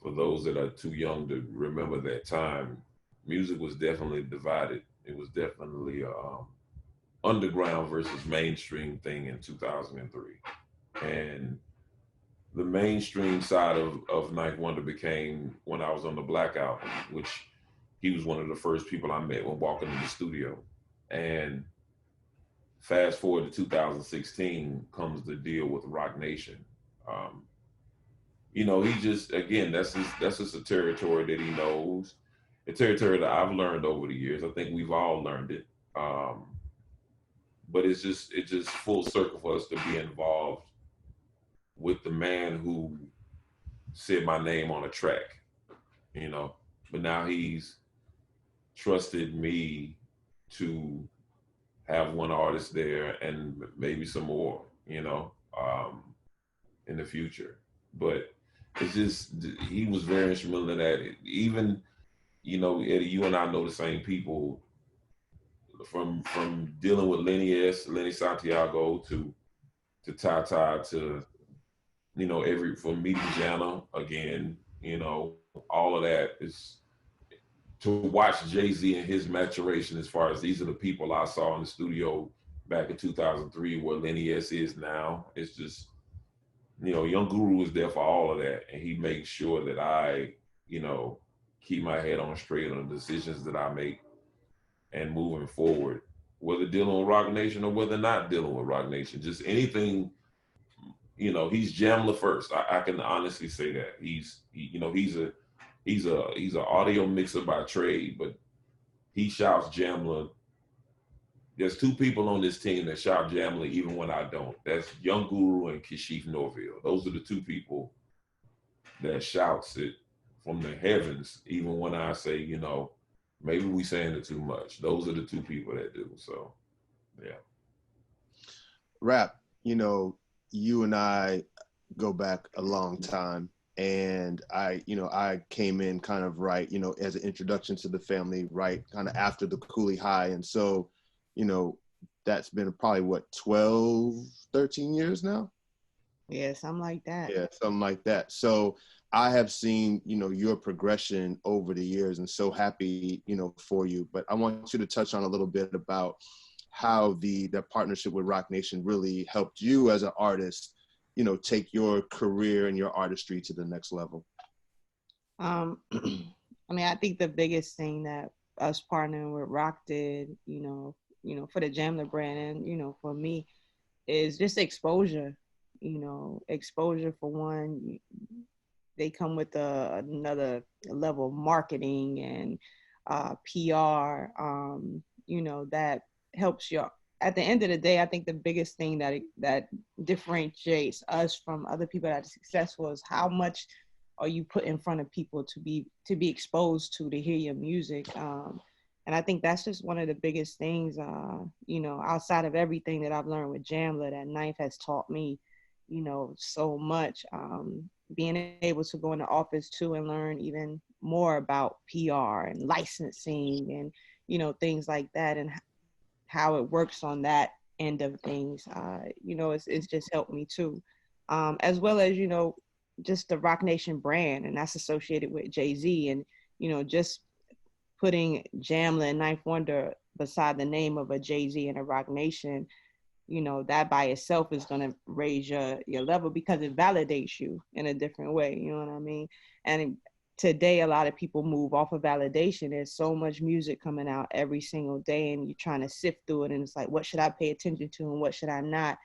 B: for those that are too young to remember that time, music was definitely divided. It was definitely a underground versus mainstream thing in 2003. And the mainstream side of Ninth Wonder became when I was on the Black Album, which he was one of the first people I met when walking in the studio. And fast forward to 2016 comes the deal with Roc Nation. You know, he just, again, that's just a territory that he knows, a territory that I've learned over the years. I think we've all learned it. But it's just full circle for us to be involved with the man who said my name on a track, you know, but now he's trusted me to have one artist there and maybe some more, you know, in the future. But it's just, he was very instrumental in that. Even, you know, Eddie, you and I know the same people from dealing with Lenny Santiago to Tata to, you know, from meeting Jana again, you know, all of that is to watch Jay-Z and his maturation as far as these are the people I saw in the studio back in 2003 where Lenny S is now. It's just, you know, Young Guru is there for all of that. And he makes sure that I, you know, keep my head on straight on the decisions that I make and moving forward, whether dealing with Roc Nation or whether not dealing with Roc Nation, just anything. You know, he's Jamla first. I can honestly say that he's an audio mixer by trade, but he shouts Jamla. There's two people on this team that shout Jamla even when I don't. That's Young Guru and Kashif Norville. Those are the two people that shouts it from the heavens, even when I say, you know, maybe we saying it too much. Those are the two people that do. So, yeah.
A: Rap, you know, you and I go back a long time, and I came in kind of right, you know, as an introduction to the family, right, kind of after the Cooley High. And so, you know, that's been probably what, 12, 13 years now?
F: Yeah, something like that.
A: Yeah, something like that. So I have seen, you know, your progression over the years and so happy, you know, for you. But I want you to touch on a little bit about how the partnership with Roc Nation really helped you as an artist, you know, take your career and your artistry to the next level.
F: I mean, I think the biggest thing that us partnering with Roc did, you know, for the Jamla brand and, you know, for me, is just exposure. You know, exposure for one. They come with another level of marketing and PR. You know, that helps you. At the end of the day, I think the biggest thing that differentiates us from other people that are successful is how much are you put in front of people to be exposed to hear your music. And I think that's just one of the biggest things, you know, outside of everything that I've learned with Jamla, that Ninth has taught me, you know, so much. Being able to go in the office too and learn even more about PR and licensing and, you know, things like that, and how it works on that end of things, you know, it's just helped me too. As well as, you know, just the Roc Nation brand, and that's associated with Jay-Z, and, you know, just putting Jamla and Ninth Wonder beside the name of a Jay-Z and a Roc Nation, you know, that by itself is going to raise your level, because it validates you in a different way. You know what I mean? And today, a lot of people move off of validation. There's so much music coming out every single day, and you're trying to sift through it. And it's like, what should I pay attention to and what should I not?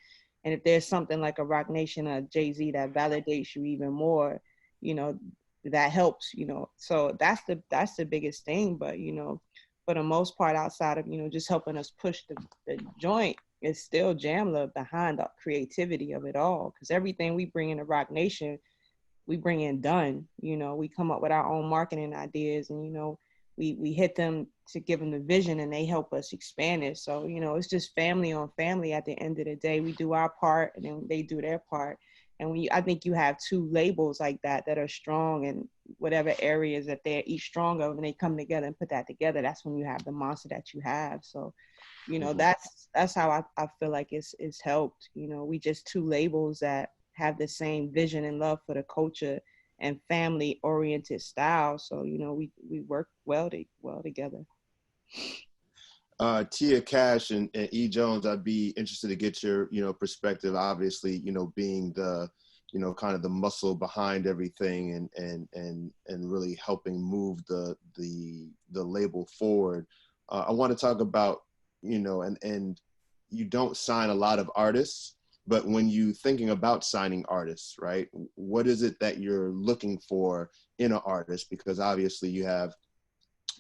F: And if there's something like a Roc Nation or Jay-Z that validates you even more, you know, that helps, you know. So that's the biggest thing. But, you know, for the most part, outside of, you know, just helping us push the joint, it's still Jamla behind the creativity of it all. Because everything we bring in the Roc Nation, we bring in done. You know, we come up with our own marketing ideas, and, you know, we hit them to give them the vision, and they help us expand it. So, you know, it's just family on family. At the end of the day, we do our part, and then they do their part. And I think you have two labels like that are strong in whatever areas that they're each strong of, and they come together and put that together. That's when you have the monster that you have. So, you know, that's how I feel like it's helped. You know, we just two labels that have the same vision and love for the culture and family oriented style. So, you know, we work well together.
A: Tia, Cash, and E. Jones, I'd be interested to get your, you know, perspective. Obviously, you know, being the, you know, kind of the muscle behind everything, and really helping move the label forward. I want to talk about, you know, and you don't sign a lot of artists, but when you thinking about signing artists, right? What is it that you're looking for in an artist? Because obviously you have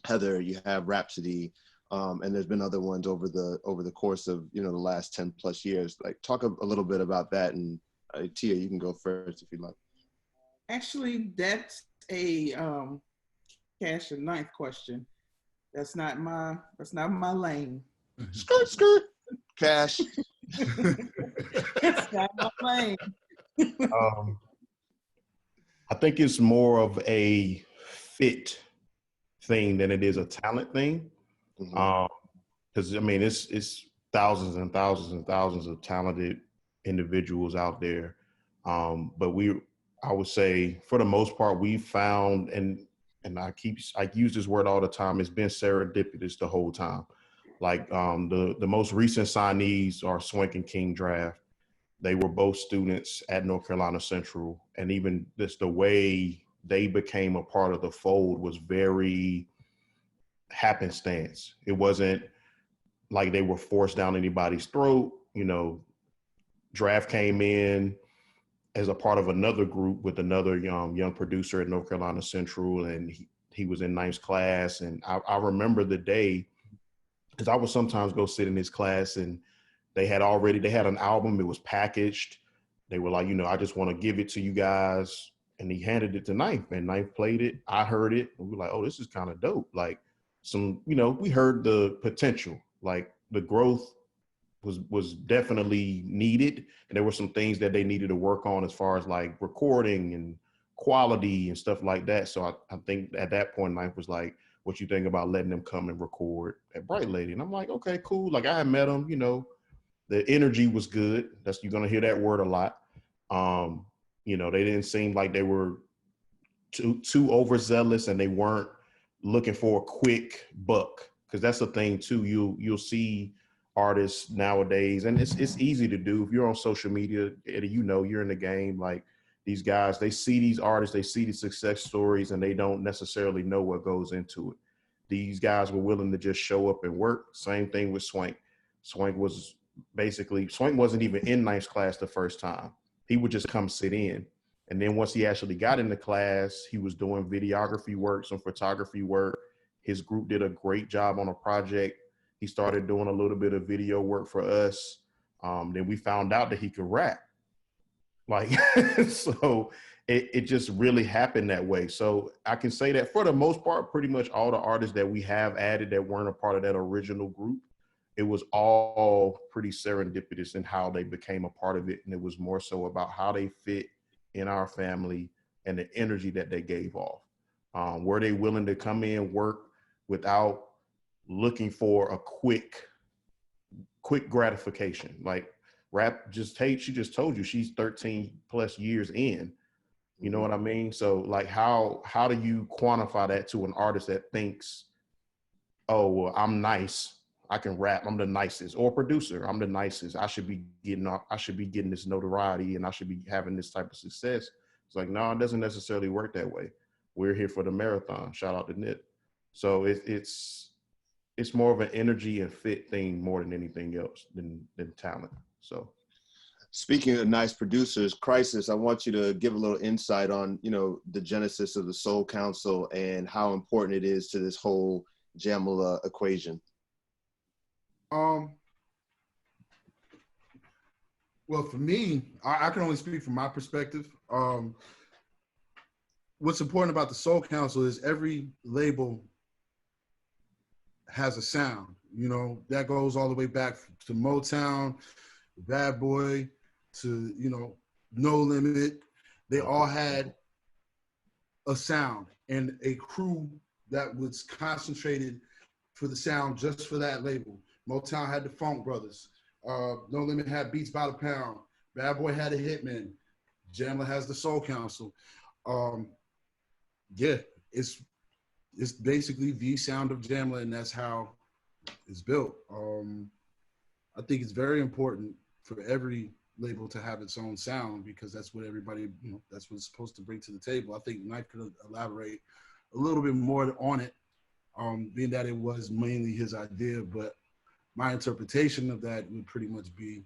A: Heather, you have Rapsody. And there's been other ones over the course of, you know, the last 10 plus years. Like, talk a little bit about that. And Tia, you can go first if you'd like.
D: Actually, that's a Cash and Ninth question. That's not my lane.
A: Skirt, Cash.
D: That's not my lane.
I: I think it's more of a fit thing than it is a talent thing. Because I mean, it's thousands and thousands and thousands of talented individuals out there, but I would say for the most part, we found, and I use this word all the time, it's been serendipitous the whole time. Like the most recent signees are Swank and King Draft. They were both students at North Carolina Central, and even the way they became a part of the fold was very happenstance. It wasn't like they were forced down anybody's throat. You know, Draft came in as a part of another group with another young producer at North Carolina Central, and he was in Ninth's class. And I remember the day, because I would sometimes go sit in his class, and they had an album. It was packaged. They were like, you know, I just want to give it to you guys. And he handed it to Ninth, and Ninth played it. I heard it, and we were like, oh, this is kind of dope. Like, some, you know, we heard the potential, like the growth was definitely needed. And there were some things that they needed to work on as far as like recording and quality and stuff like that. So I think at that point, Ninth was like, what you think about letting them come and record at Bright Lady? And I'm like, okay, cool. Like, I had met them, you know, the energy was good. You're going to hear that word a lot. You know, they didn't seem like they were too overzealous, and they weren't looking for a quick buck. Because that's the thing too. You'll see artists nowadays, and it's easy to do if you're on social media. You know, you're in the game. Like these guys, they see these artists, they see the success stories, and they don't necessarily know what goes into it. These guys were willing to just show up and work. Same thing with Swank. Swank wasn't even in ninth class the first time. He would just come sit in. And then once he actually got into class, he was doing videography work, some photography work. His group did a great job on a project. He started doing a little bit of video work for us. Then we found out that he could rap. Like, so it just really happened that way. So I can say that for the most part, pretty much all the artists that we have added that weren't a part of that original group, it was all pretty serendipitous in how they became a part of it. And it was more so about how they fit in our family and the energy that they gave off. Were they willing to come in, work without looking for a quick gratification? Like she just told you she's 13 plus years in. You know what I mean? So like how do you quantify that to an artist that thinks, oh, well, I'm nice, I can rap, I'm the nicest, or producer, I'm the nicest, I should be getting this notoriety and I should be having this type of success. It's like, no, it doesn't necessarily work that way. We're here for the marathon. Shout out to Nip. So it's more of an energy and fit thing more than anything else than talent. So
A: speaking of nice producers, Khrysis, I want you to give a little insight on, you know, the genesis of the Soul Council and how important it is to this whole Jamla equation.
E: Well, for me, I can only speak from my perspective. What's important about the Soul Council is every label has a sound, you know, that goes all the way back to Motown, Bad Boy, to, you know, No Limit. They all had a sound and a crew that was concentrated for the sound just for that label. Motown had the Funk Brothers. No Limit had Beats by the Pound. Bad Boy had a Hitman. Jamla has the Soul Council. Yeah, it's basically the sound of Jamla, and that's how it's built. I think it's very important for every label to have its own sound because that's what everybody, you know, that's what it's supposed to bring to the table. I think Knife could elaborate a little bit more on it, being that it was mainly his idea, but my interpretation of that would pretty much be,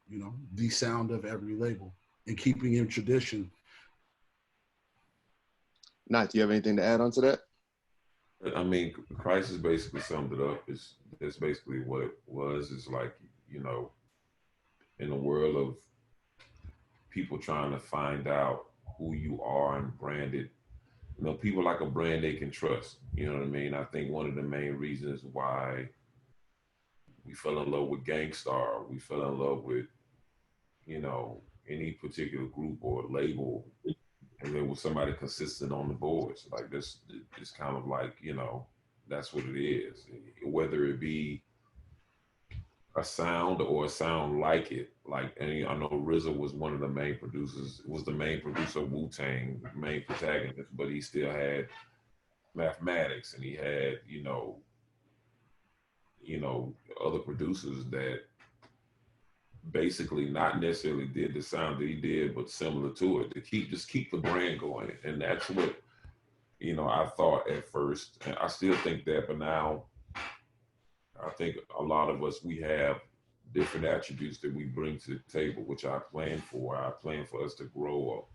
E: you know, the sound of every label and keeping in tradition.
A: Knife, do you have anything to add on to that?
B: I mean, Khrysis basically summed it up. It's basically what it was. It's like, you know, in a world of people trying to find out who you are and brand it, you know, people like a brand they can trust. You know what I mean? I think one of the main reasons why we fell in love with Gangstar, we fell in love with, you know, any particular group or label, and there was somebody consistent on the boards. Like this, it's kind of like, you know, that's what it is. Whether it be a sound or a sound like it. Like, and I know RZA was one of the main producers, was the main producer of Wu-Tang, main protagonist, but he still had Mathematics, and he had, you know, other producers that basically not necessarily did the sound that he did, but similar to it, to keep the brand going. And that's what, you know, I thought at first, and I still think that, but now I think a lot of us, we have different attributes that we bring to the table, which I plan for. I plan for us to grow up,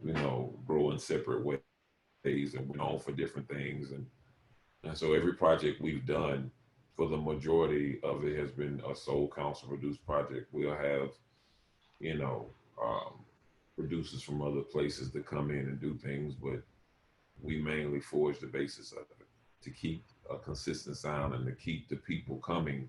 B: you know, grow in separate ways, and we're known for different things. And so every project we've done, for the majority of it, has been a Soul Council produced project. We'll have, you know, producers from other places that come in and do things, but we mainly forge the basis of it to keep a consistent sound and to keep the people coming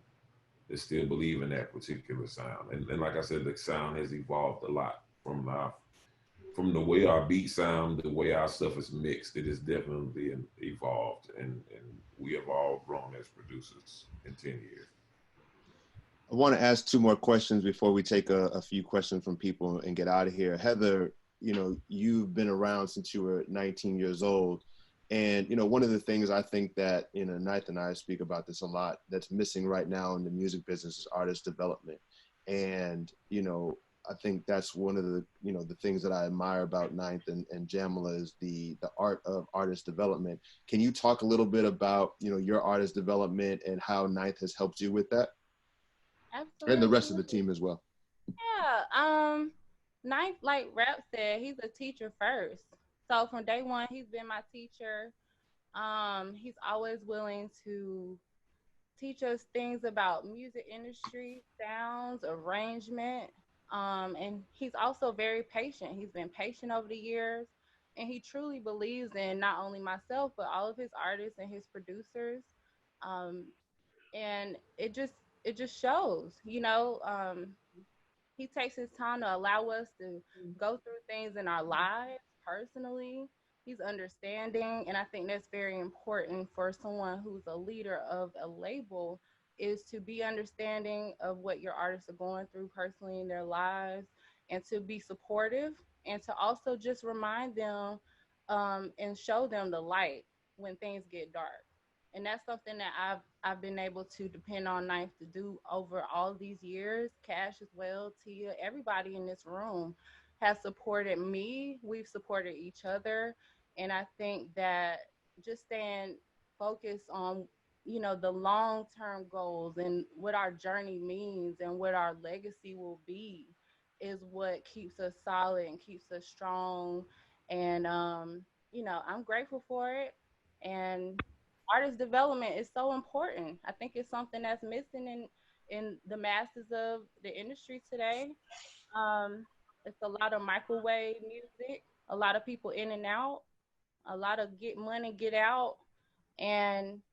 B: that still believe in that particular sound. And like I said, the sound has evolved a lot from the way our beats sound, the way our stuff is mixed. It has definitely evolved, and we have all grown as producers in 10 years.
A: I want to ask two more questions before we take a few questions from people and get out of here. Heather, you know, you've been around since you were 19 years old. And, you know, one of the things I think that, you know, Ninth and I speak about this a lot, that's missing right now in the music business is artist development. And, you know, I think that's one of the, you know, the things that I admire about Ninth and Jamla is the art of artist development. Can you talk a little bit about, you know, your artist development and how Ninth has helped you with that?
C: Absolutely.
A: And the rest of the team as well.
C: Yeah. Ninth, like Rap said, he's a teacher first. So from day one, he's been my teacher. He's always willing to teach us things about music industry, sounds, arrangement. And he's also very patient. He's been patient over the years, and he truly believes in not only myself, but all of his artists and his producers. Um, and it just shows, you know. He takes his time to allow us to go through things in our lives personally. He's understanding, and I think that's very important for someone who's a leader of a label, is to be understanding of what your artists are going through personally in their lives, and to be supportive, and to also just remind them and show them the light when things get dark. And that's something that I've been able to depend on Ninth to do over all these years. Cash as well, Tia, everybody in this room has supported me. We've supported each other. And I think that just staying focused on, you know, the long-term goals and what our journey means and what our legacy will be is what keeps us solid and keeps us strong. And, you know, I'm grateful for it. And artist development is so important. I think it's something that's missing in the masses of the industry today. It's a lot of microwave music, a lot of people in and out, a lot of get money, get out. And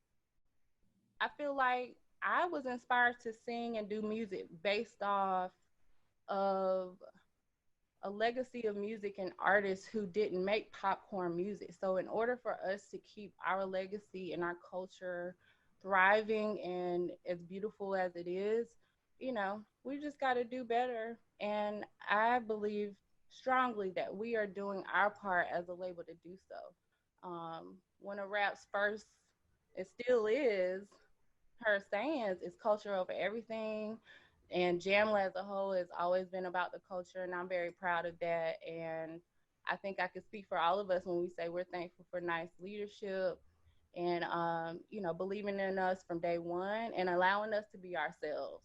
C: I feel like I was inspired to sing and do music based off of a legacy of music and artists who didn't make popcorn music. So in order for us to keep our legacy and our culture thriving and as beautiful as it is, you know, we just got to do better. And I believe strongly that we are doing our part as a label to do so. One of Rap's first, it still is, her sayings is culture over everything. And Jamla as a whole has always been about the culture, and I'm very proud of that. And I think I can speak for all of us when we say we're thankful for nice leadership and, you know, believing in us from day one and allowing us to be ourselves.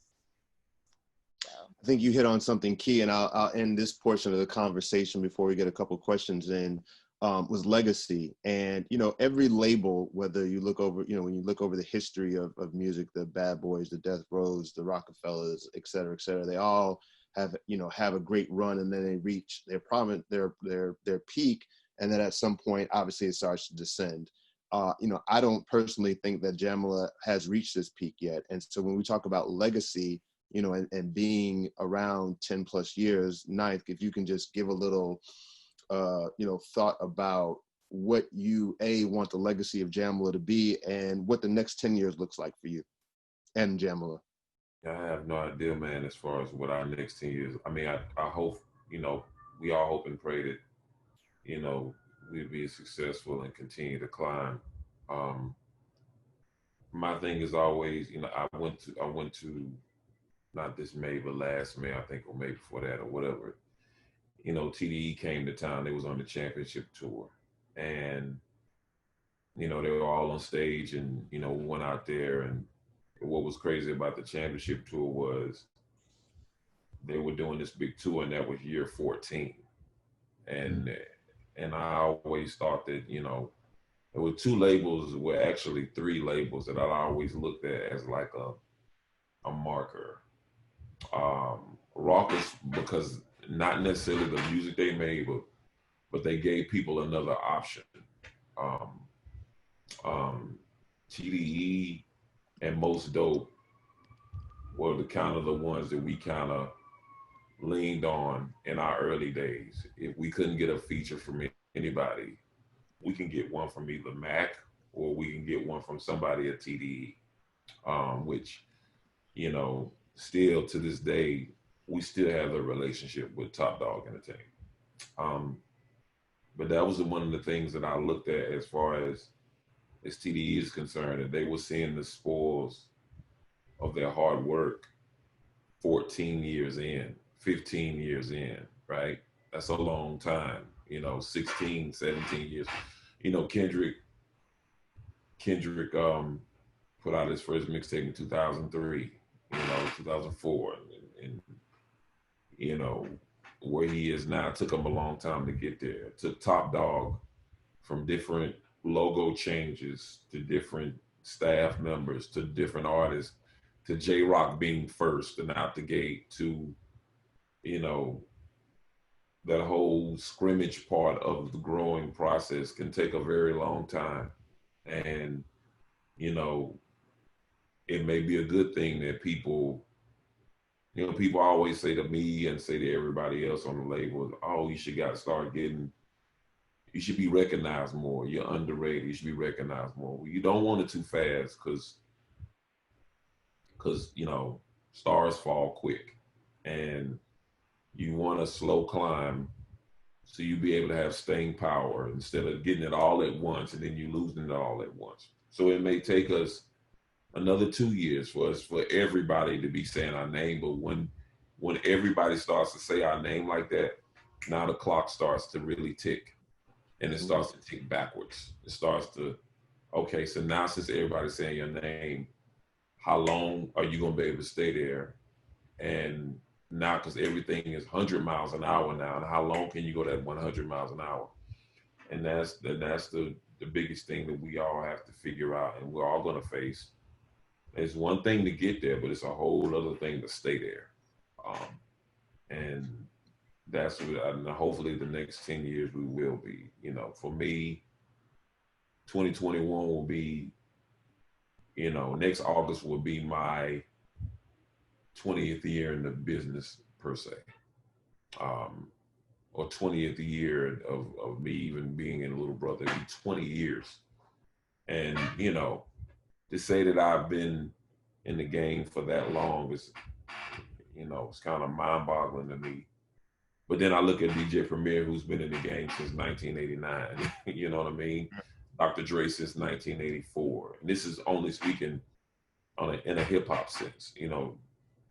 C: So.
A: I think you hit on something key, and I'll end this portion of the conversation before we get a couple questions in. Was legacy. And, you know, every label, whether you look over, you know, when you look over the history of music, the Bad Boys, the Death Rows, the Rockefellers, et cetera, they all have, you know, have a great run, and then they reach their peak. And then at some point, obviously it starts to descend. You know, I don't personally think that Jamla has reached this peak yet. And so when we talk about legacy, you know, and being around 10 plus years, Ninth, if you can just give a little, you know, thought about what you want the legacy of Jamla to be and what the next 10 years looks like for you and Jamla.
B: I have no idea, man, as far as what our next 10 years. I mean, I hope, you know, we all hope and pray that, you know, we'll be successful and continue to climb. My thing is always, you know, I went to not this May, but last May, I think, or May before that or whatever. You know, TDE came to town. They was on the championship tour, and you know, they were all on stage, and you know, we went out there. And what was crazy about the championship tour was they were doing this big tour, and that was year 14. And I always thought that, you know, there were two labels, were actually three labels that I always looked at as like a marker. Raucous, because not necessarily the music they made, but they gave people another option. TDE and Most Dope were the kind of the ones that we kind of leaned on in our early days. If we couldn't get a feature from anybody, we can get one from either Mac or we can get one from somebody at TDE, which, you know, still to this day, we still have a relationship with Top Dog Entertainment. But that was one of the things that I looked at as far as TDE is concerned, that they were seeing the spoils of their hard work 14 years in, 15 years in, right? That's a long time, 16, 17 years. Kendrick put out his first mixtape in 2003, 2004, and where he is now, it took him a long time to get there. It took Top Dog from different logo changes to different staff members to different artists to J-Rock being first and out the gate to, that whole scrimmage part of the growing process can take a very long time. And, it may be a good thing that people always say to me and say to everybody else on the label, oh, you should be recognized more. You're underrated. You should be recognized more. Well, you don't want it too fast because stars fall quick, and you want a slow climb so you be able to have staying power instead of getting it all at once and then you losing it all at once. So it may take us another 2 years for everybody to be saying our name, but when everybody starts to say our name like that, now the clock starts to really tick, and it starts to tick backwards. It starts to, okay, so now since everybody's saying your name, how long are you gonna be able to stay there? And now, because everything is 100 miles an hour now, and how long can you go that 100 miles an hour? And that's the biggest thing that we all have to figure out, and we're all gonna face. It's one thing to get there, but it's a whole other thing to stay there. And that's what, and hopefully the next 10 years we will be. For me, 2021 will be, next August will be my 20th year in the business per se, or 20th year of me even being in Little Brother. It'll be 20 years, and to say that I've been in the game for that long is, it's kind of mind-boggling to me. But then I look at DJ Premier, who's been in the game since 1989. You know what I mean? Dr. Dre since 1984. And this is only speaking in a hip hop sense.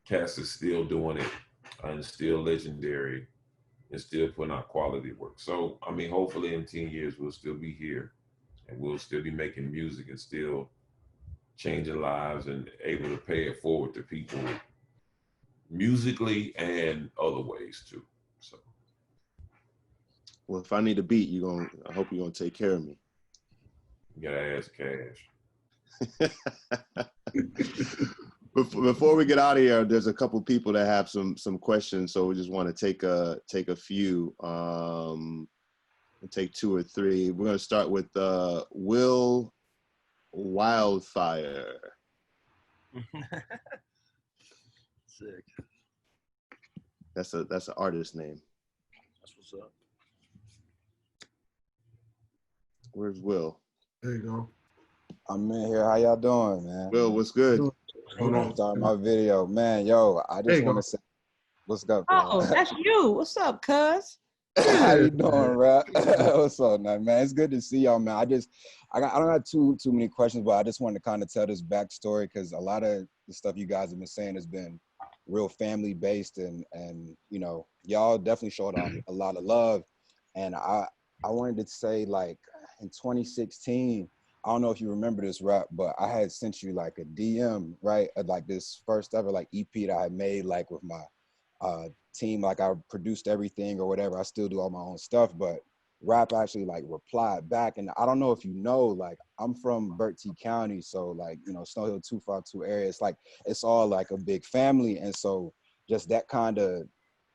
B: Cass is still doing it and still legendary and still putting out quality work. So, hopefully in 10 years, we'll still be here and we'll still be making music and still changing lives and able to pay it forward to people musically and other ways too. So,
A: well, if I need a beat, I hope you're gonna take care of me.
B: You gotta ask Cash.
A: Before we get out of here, there's a couple people that have some questions, so we just want to take a few, take 2 or 3. We're gonna start with Will Wildfire.
G: Sick.
A: That's an artist name.
G: That's what's up.
A: Where's Will?
E: There you go.
K: I'm in here. How y'all doing, man?
A: Will, what's good?
E: Hold on.
K: Starting my video, man. Yo, I just want to say, what's up?
F: Oh, that's you. What's up, cuz?
K: How you doing, Rap? What's up, man? It's good to see y'all, man. I don't have too many questions, but I just wanted to kind of tell this backstory because a lot of the stuff you guys have been saying has been real family based, and y'all definitely showed a lot of love. And I wanted to say, like, in 2016, I don't know if you remember this, Rap, but I had sent you like a DM, right? Like this first ever like EP that I made, like with my team. Like I produced everything or whatever. I still do all my own stuff, but Rap actually like replied back. And I don't know if you know, like I'm from Berkeley County, so like, Snow Hill 252 area. It's like, it's all like a big family. And so just that kind of,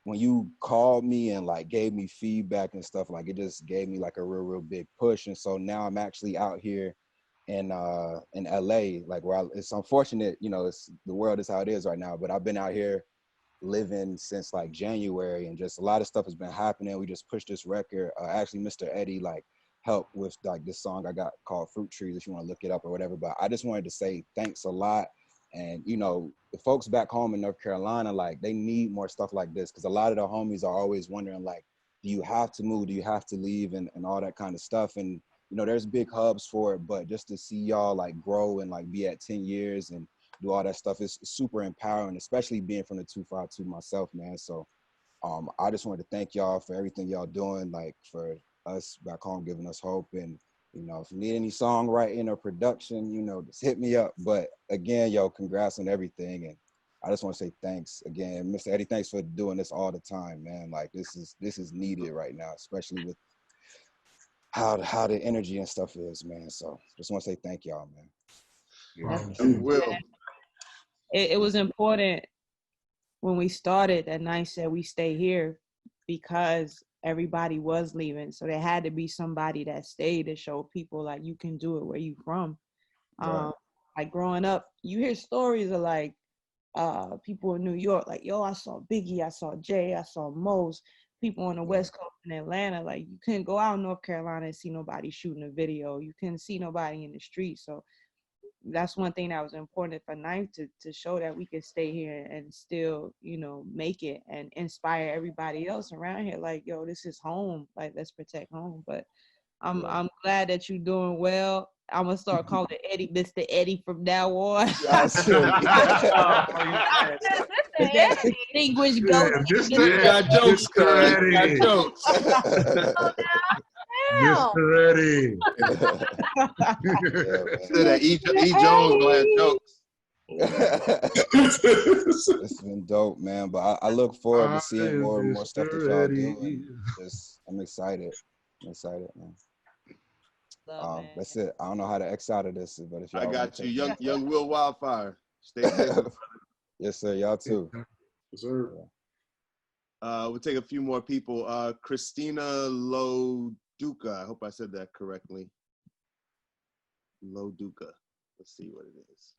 K: when you called me and like gave me feedback and stuff, like it just gave me like a real big push. And so now I'm actually out here in LA, like where it's unfortunate, it's the world is how it is right now, but I've been out here living since like January, and just a lot of stuff has been happening. We just pushed this record. Actually, Mr. Eddie like helped with like this song I got called Fruit Trees, if you want to look it up or whatever. But I just wanted to say thanks a lot. And the folks back home in North Carolina, like they need more stuff like this, because a lot of the homies are always wondering like, do you have to move? Do you have to leave and all that kind of stuff? And, you know, there's big hubs for it, but just to see y'all like grow and like be at 10 years and do all that stuff is super empowering, especially being from the 252 myself, man. So I just wanted to thank y'all for everything y'all doing, like for us back home, giving us hope. And, you know, if you need any songwriting or production, you know, just hit me up. But again, yo, congrats on everything. And I just want to say thanks again, Mr. Eddie. Thanks for doing this all the time, man. Like this is needed right now, especially with how the energy and stuff is, man. So just want to say thank y'all, man.
F: It was important when we started that Knife said we stay here because everybody was leaving. So there had to be somebody that stayed to show people like you can do it where you from.
K: Right.
F: Like growing up, you hear stories of like people in New York, like, yo, I saw Biggie, I saw Jay, I saw Mose. People on the West Coast in Atlanta, like you couldn't go out in North Carolina and see nobody shooting a video. You couldn't see nobody in the street. So that's one thing that was important for Knife to show that we could stay here and still, you know, make it and inspire everybody else around here. Like, yo, this is home. Like, let's protect home. But I'm glad that you're doing well. I'm gonna start calling Eddie Mr. Eddie from now on. Distinguished goat.
B: Mr. Eddie.
A: That E. Jones glass jokes.
K: It's been dope, man. But I look forward to seeing more and more stuff that y'all do. And I'm excited. I'm excited, man. That's it. I don't know how to X out of this, but if y'all
A: I got you, young Will Wildfire. Stay safe.
K: Yes, sir. Y'all too.
H: Yes, sir.
A: We'll take a few more people. Christina Loduca. I hope I said that correctly. Loduca. Let's see what it is.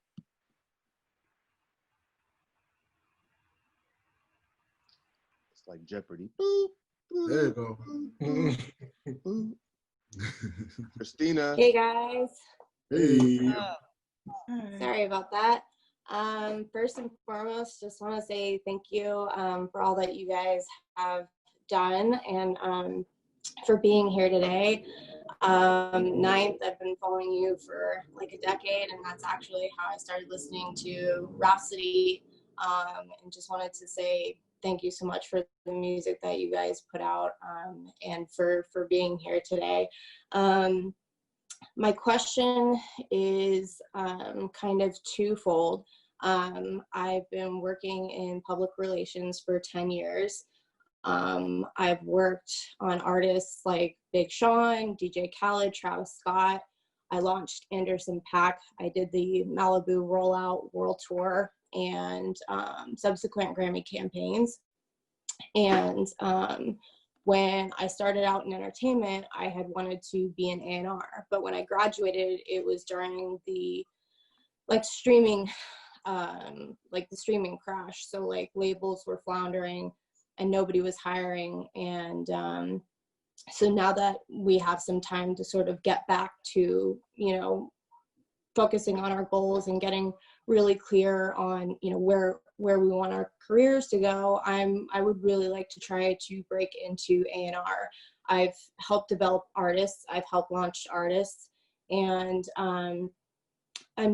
A: It's like Jeopardy. Boop, boop,
H: there you go.
A: Boop, boop. Christina.
L: Hey guys.
H: Hey.
L: Sorry about that. First and foremost, just want to say thank you for all that you guys have done and for being here today. Ninth, I've been following you for like a decade, and that's actually how I started listening to Rapsody. And just wanted to say thank you so much for the music that you guys put out and for being here today. My question is kind of twofold. I've been working in public relations for 10 years. I've worked on artists like Big Sean, DJ Khaled, Travis Scott. I launched Anderson .Paak. I did the Malibu Rollout World Tour and subsequent Grammy campaigns. And when I started out in entertainment, I had wanted to be an A&R. But when I graduated, it was during the streaming crash. So like labels were floundering and nobody was hiring. And so now that we have some time to sort of get back to, you know, focusing on our goals and getting really clear on, you know, where we want our careers to go, I would really like to try to break into A&R. I've helped develop artists, I've helped launch artists, and I'm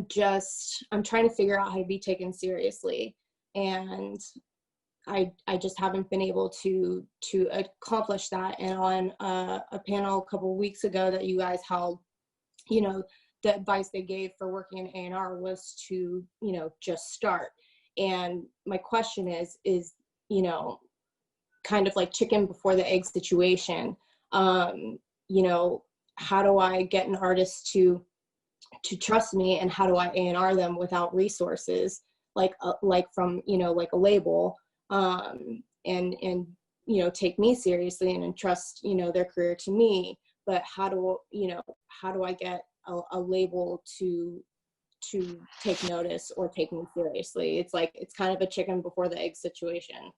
L: trying to figure out how to be taken seriously. And I just haven't been able to accomplish that. And on a panel a couple of weeks ago that you guys held, you know, the advice they gave for working in A&R was to, you know, just start. And my question is, you know, kind of like chicken before the egg situation. You know, how do I get an artist to trust me, and how do I A&R them without resources, like from, you know, like a label, and you know, take me seriously and entrust, you know, their career to me. But how do I get a label to take notice or take me seriously? It's like, it's kind of a chicken before the egg situation.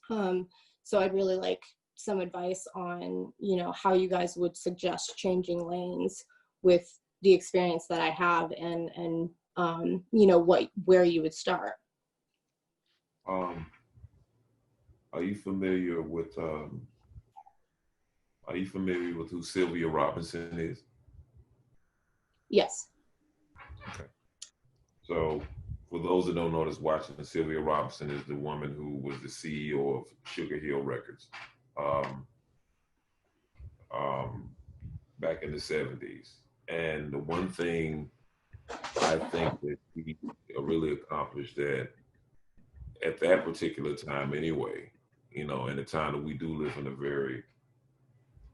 L: So I'd really like some advice on, you know, how you guys would suggest changing lanes with the experience that I have, and you know, where you would start.
B: Are you familiar with Are you familiar with who Sylvia Robinson is?
L: Yes.
B: Okay. So for those that don't know that's watching, Sylvia Robinson is the woman who was the CEO of Sugar Hill Records back in the 70s. And the one thing I think that she really accomplished that at that particular time anyway, you know, in the time that we do live in a very,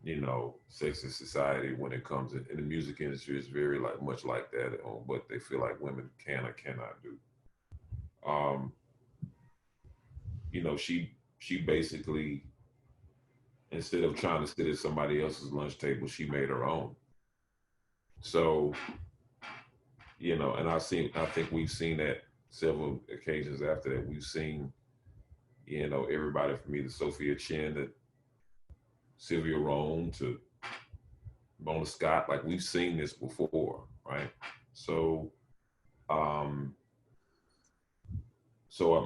B: you know, sexist society when it comes in the music industry is very much like that on what they feel like women can or cannot do. You know, she basically, instead of trying to sit at somebody else's lunch table, she made her own. So, you know, and I think we've seen that several occasions after that. We've seen, you know, everybody from either Sophia Chen to Sylvia Rome to Mona Scott, like we've seen this before, right? So,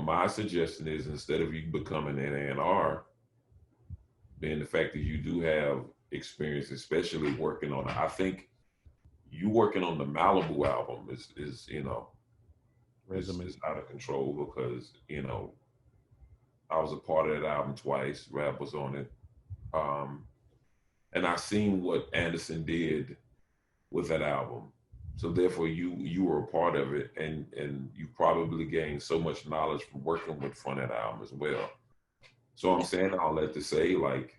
B: my suggestion is instead of you becoming an A&R, being the fact that you do have experience, especially working on, I think you working on the Malibu album is you know, is out of control because, you know, I was a part of that album twice. Rap was on it. And I seen what Anderson did with that album. So therefore you were a part of it and you probably gained so much knowledge from working with from that album as well. So I'm saying all that to say, like,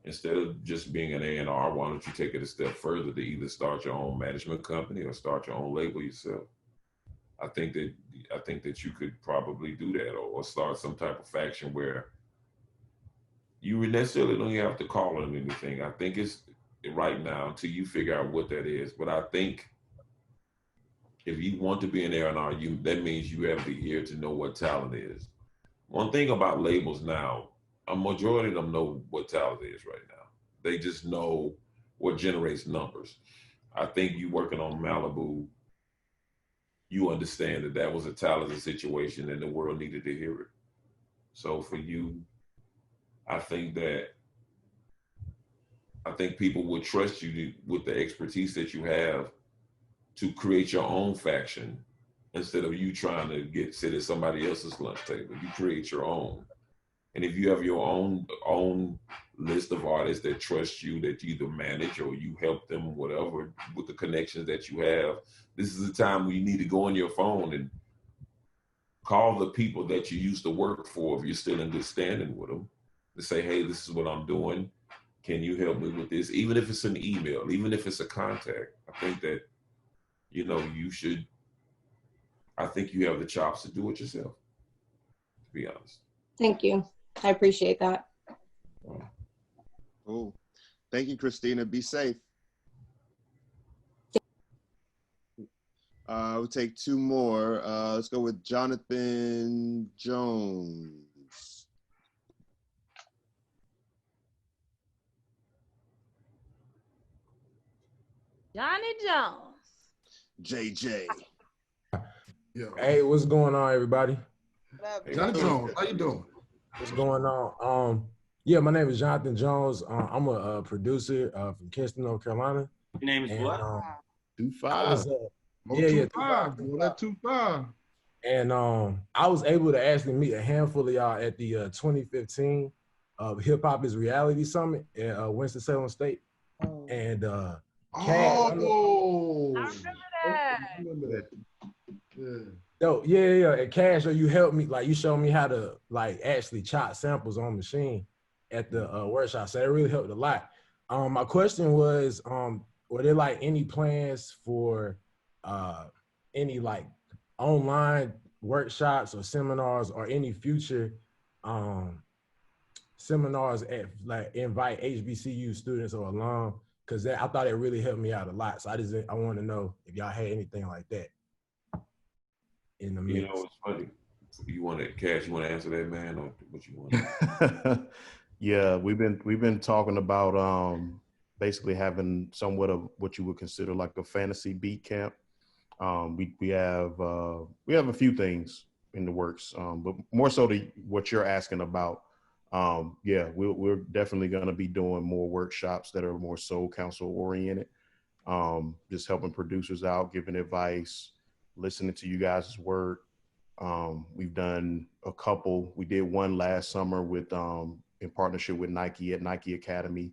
B: instead of just being an A&R, why don't you take it a step further to either start your own management company or start your own label yourself? I think that you could probably do that or start some type of faction where you necessarily don't have to call it anything. I think it's right now until you figure out what that is. But I think if you want to be an A&R, that means you have the ear to know what talent is. One thing about labels now, a majority of them know what talent is right now. They just know what generates numbers. I think you working on Malibu, you understand that that was a talented situation and the world needed to hear it. So for you, I think people would trust you with the expertise that you have to create your own faction instead of you trying to sit at somebody else's lunch table. You create your own. And if you have your own list of artists that trust you, that you either manage or you help them, whatever, with the connections that you have, this is the time when you need to go on your phone and call the people that you used to work for, if you're still in good standing with them, to say, hey, this is what I'm doing. Can you help me with this? Even if it's an email, even if it's a contact, I think that, you know, I think you have the chops to do it yourself, to be honest.
L: Thank you. I appreciate that.
A: Cool. Thank you, Christina. Be safe. We'll take two more. Let's go with Jonathan Jones.
C: Johnny Jones.
A: JJ.
E: Yo.
M: Hey, what's going on, everybody?
E: Johnny Jones, how you doing?
M: What's going on? Yeah, my name is Jonathan Jones. I'm a producer from Kinston, North Carolina.
G: Your name is what?
I: 25.
M: Yeah,
E: 25. Well, that 25.
M: And I was able to actually meet a handful of y'all at the 2015 Hip Hop is Reality Summit at Winston-Salem State. And
E: I
C: remember that.
M: Yeah. At Cash, you helped me, like you showed me how to like actually chop samples on machine at the workshop. So that really helped a lot. My question was, were there like any plans for any like online workshops or seminars or any future seminars at like invite HBCU students or alum? Because I thought it really helped me out a lot. So I want to know if y'all had anything like that in the mix.
B: You know, it's funny. You want to, Cash, you want to answer that, man, or what you want?
I: Yeah, we've been talking about basically having somewhat of what you would consider like a fantasy beat camp. We have a few things in the works, but more so to what you're asking about. Yeah, we're definitely going to be doing more workshops that are more soul council oriented. Just helping producers out, giving advice, listening to you guys' work. We've done a couple. We did one last summer with in partnership with Nike at Nike Academy.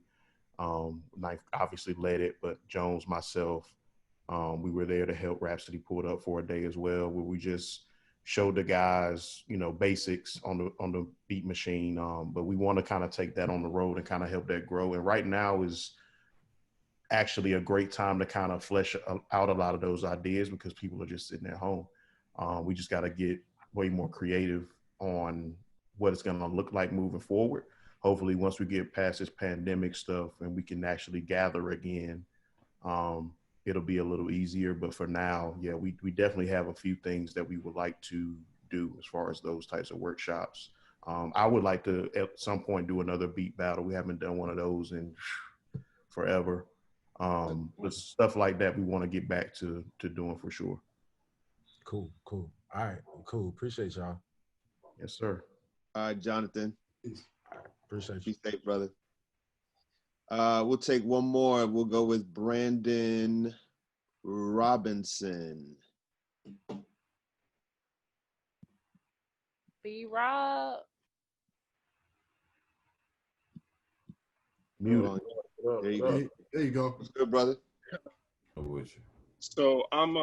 I: Nike obviously led it, but Jones, myself, we were there to help Rapsody pull it up for a day as well, where we just showed the guys, you know, basics on the beat machine. But we want to kind of take that on the road and kind of help that grow. And right now is actually a great time to kind of flesh out a lot of those ideas because people are just sitting at home. We just got to get way more creative on what it's going to look like moving forward. Hopefully, once we get past this pandemic stuff and we can actually gather again, it'll be a little easier. But for now, yeah, we definitely have a few things that we would like to do as far as those types of workshops. I would like to at some point do another beat battle. We haven't done one of those in forever. But stuff like that we want to get back to doing for sure.
M: Cool. All right, cool. Appreciate y'all.
I: Yes, sir.
A: All right, Jonathan.
M: Appreciate you.
A: Be safe, brother. We'll take one more. We'll go with Brandon Robinson.
C: B-Rob.
I: Mute.
A: There you go.
E: There you go.
A: What's good, brother?
N: So I'm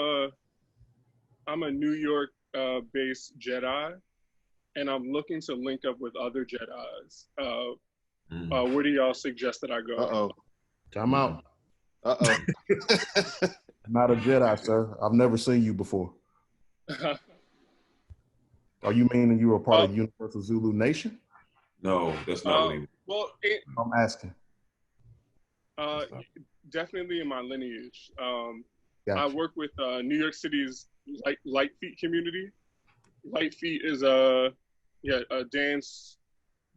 N: a New York based Jedi, and I'm looking to link up with other Jedis. Where do y'all suggest that I go?
A: Uh-oh.
I: Time out.
A: Uh-oh.
I: Not a Jedi, sir. I've never seen you before. Are you meaning you were part of Universal Zulu Nation?
B: No, that's not what
N: well,
I: I'm asking.
N: Definitely in my lineage.
I: Gotcha.
N: I work with New York City's Light Feet community. Light Feet is a dance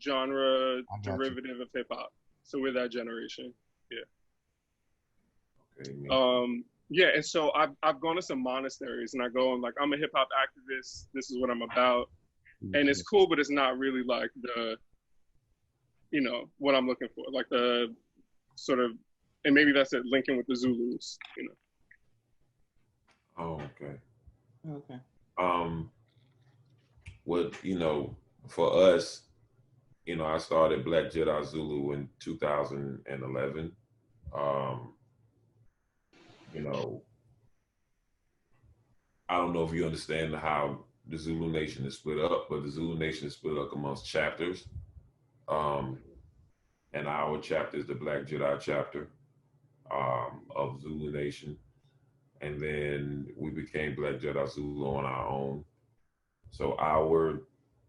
N: genre derivative of hip hop. So we're that generation. Yeah.
B: Okay,
N: yeah, and so I've gone to some monasteries and I go and like I'm a hip hop activist. This is what I'm about, and it's cool, but it's not really like the, you know, what I'm looking for. Like the sort of, and maybe that's it, linking with the Zulus, you know.
B: Oh, okay.
D: Okay.
B: What, you know, for us, you know, I started Black Jedi Zulu in 2011. You know, I don't know if you understand how the Zulu Nation is split up, but the Zulu Nation is split up amongst chapters. And our chapter is the Black Jedi chapter of Zulu Nation. And then we became Black Jedi Zulu on our own. So our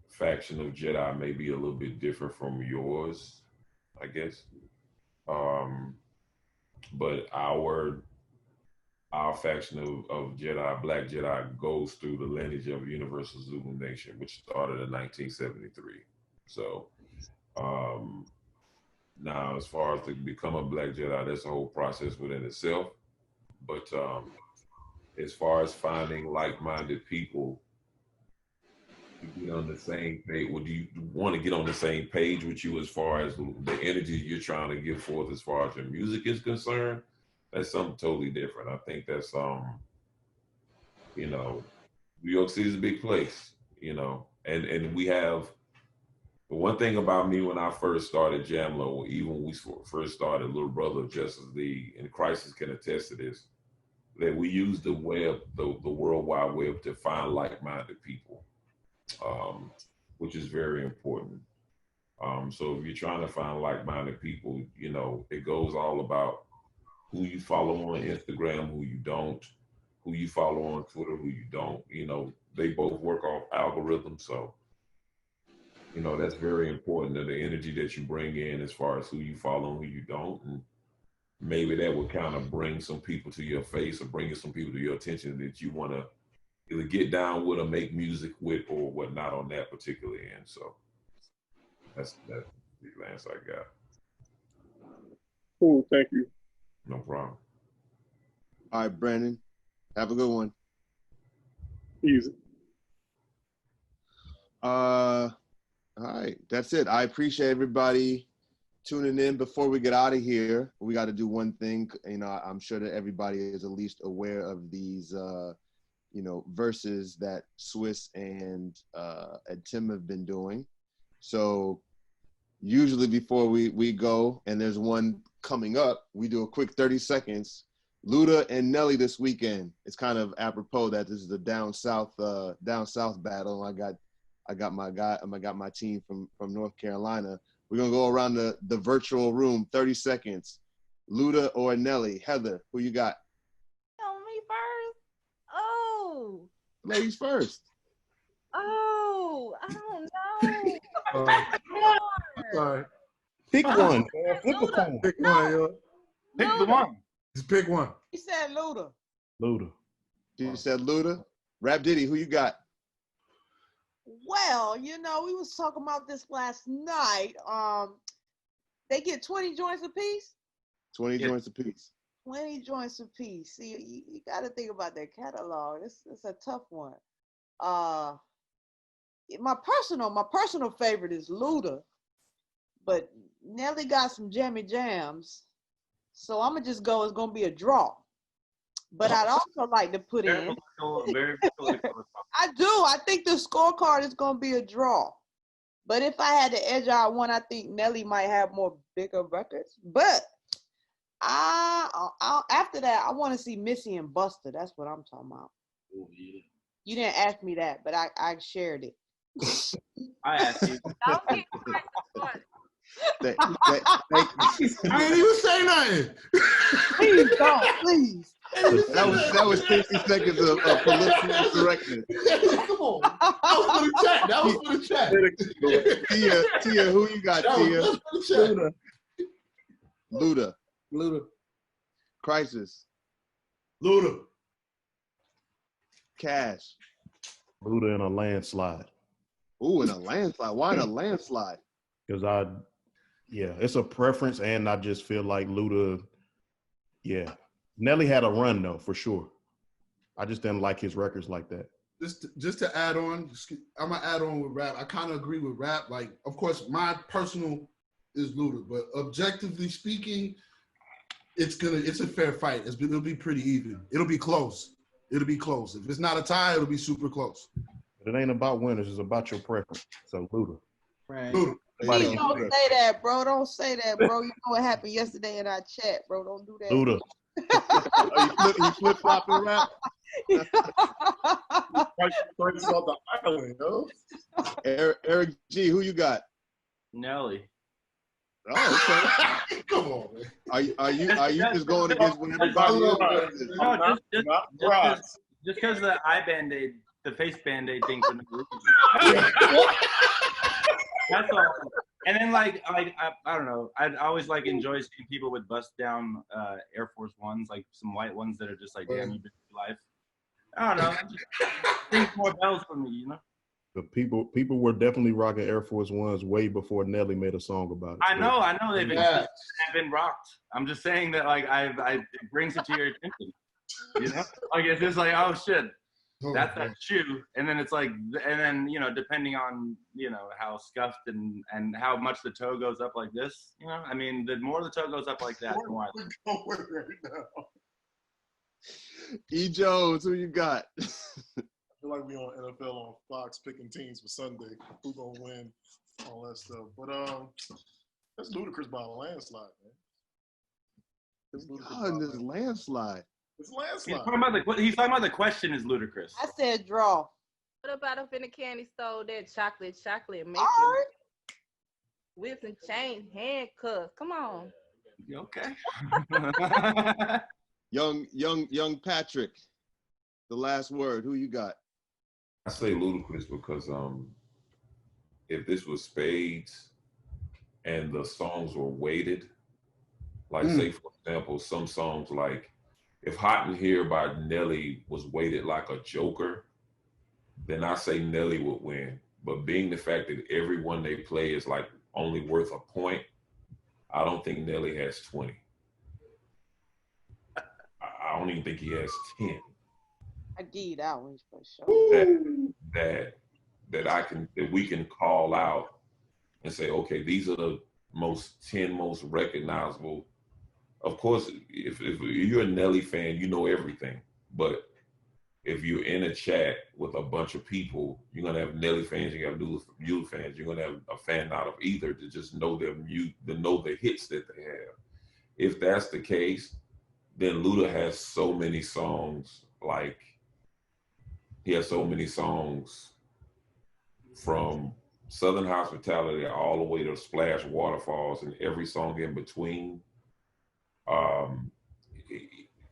B: faction of Jedi may be a little bit different from yours, I guess. But our faction of Jedi, Black Jedi, goes through the lineage of Universal Zulu Nation, which started in 1973. So now, as far as to become a Black Jedi, that's a whole process within itself. But as far as finding like-minded people to get on the same page, or do you want to get on the same page with you as far as the energy you're trying to give forth as far as your music is concerned? That's something totally different. I think that's, you know, New York City is a big place, you know, and we have, the one thing about me when I first started Jamla, or even when we first started Little Brother of Justice League, and Khrysis can attest to this, that we use the web, the World Wide Web, to find like-minded people, which is very important. So if you're trying to find like-minded people, you know, it goes all about who you follow on Instagram, who you don't, who you follow on Twitter, who you don't. You know, they both work off algorithms. So, you know, that's very important, that the energy that you bring in as far as who you follow and who you don't. And maybe that will kind of bring some people to your face or bring some people to your attention that you want to either get down with or make music with or whatnot on that particular end. So that's the glance I got.
N: Cool, thank you.
B: No problem.
A: All right, Brandon, have a good one.
N: Easy.
A: All All right, that's it. I appreciate everybody tuning in. Before we get out of here, we got to do one thing. You know, I'm sure that everybody is at least aware of these, you know, verses that Swiss and Tim have been doing. So usually before we go, and there's one coming up, we do a quick 30 seconds. Luda and Nelly this weekend. It's kind of apropos that this is the down south battle. I got my team from North Carolina. We're gonna go around the virtual room, 30 seconds. Luda or Nelly? Heather, who you got?
C: Tell me first. Oh.
A: Ladies first.
C: Oh, I don't know.
H: Sorry.
I: Pick one. Flip a coin.
H: Pick one, yo.
G: Pick the one.
H: Just pick one.
F: He said Luda.
I: Luda.
A: You said Luda. Rap Diddy, who you got?
F: Well, you know, we was talking about this last night. They get 20 joints apiece.
A: 20 joints apiece.
F: 20 joints apiece. See, you got to think about their catalog. It's a tough one. My personal favorite is Luda, but Nelly got some jammy jams, so I'm gonna just go. It's gonna be a draw. But I'd also like to put in. I do. I think the scorecard is gonna be a draw. But if I had to edge out one, I think Nelly might have more bigger records. But after that, I want to see Missy and Buster. That's what I'm talking about.
G: Oh, yeah.
F: You didn't ask me that, but I shared it.
G: I asked you.
H: I didn't even say nothing.
F: Please don't, please.
A: That was 60 seconds of political correctness.
H: Come on. That was for the chat.
A: Tia, who you got, Tia? Luda. Khrysis.
E: Luda.
A: Cash.
I: Luda in a landslide.
A: Ooh, in a landslide. Why in a landslide?
I: Because it's a preference, and I just feel like Luda, Nelly had a run though, for sure. I just didn't like his records like that.
E: Just to add on, I'm gonna add on with Rap. I kind of agree with Rap. Like, of course, my personal is Luda, but objectively speaking, it's a fair fight. It'll be pretty even. It'll be close. If it's not a tie, it'll be super close.
I: But it ain't about winners. It's about your preference. So Luda.
F: Right.
E: Luda.
F: Please don't say that, bro. Don't say that, bro. You know what happened yesterday in our chat, bro. Don't do that.
I: Luda.
A: You flip-flopping Rap? Eric G, who you got?
G: Nelly.
A: Oh, okay.
E: Come on, man.
A: Are you just going against what everybody else is?
G: No, just because the eye band-aid, the face band-aid thing for no reason. That's all. And then like I don't know. I always like enjoy seeing people with bust down Air Force Ones, like some white ones that are just like, damn, you've been through life. I don't know. Think more bells for me, you know.
I: The people were definitely rocking Air Force Ones way before Nelly made a song about it.
G: I know they've been rocked. I'm just saying that like it brings it to your attention. You know, like it's just like, oh shit, that's that shoe, and then it's like, and then you know, depending on how scuffed and how much the toe goes up like this, you know, I mean, the more the toe goes up like that, the more.
A: E. Jones, who you got?
H: I feel like we on NFL on Fox picking teams for Sunday. Who gonna win? All that stuff. But that's ludicrous by a landslide, man.
A: This landslide.
H: It's a landslide.
G: He's talking about the question is ludicrous.
F: I said draw.
C: What about up in the candy store, that chocolate making
F: right.
C: whips and chains, handcuffs? Come on.
G: Okay.
A: Young Patrick, the last word. Who you got?
B: I say ludicrous because if this was Spades and the songs were weighted, like say for example, some songs like if Hot in Here by Nelly was weighted like a joker, then I say Nelly would win. But being the fact that every one they play is like only worth a point, I don't think Nelly has 20. I don't even think he has 10.
F: I give you that one for sure.
B: That we can call out and say, okay, these are the 10 most recognizable. Of course, if you're a Nelly fan, you know everything. But if you're in a chat with a bunch of people, you're gonna have Nelly fans, you're gonna have Lula fans, you're gonna have a fan out of either to just know to know the hits that they have. If that's the case, then Luda has so many songs, like he has so many songs from Southern Hospitality all the way to Splash Waterfalls and every song in between.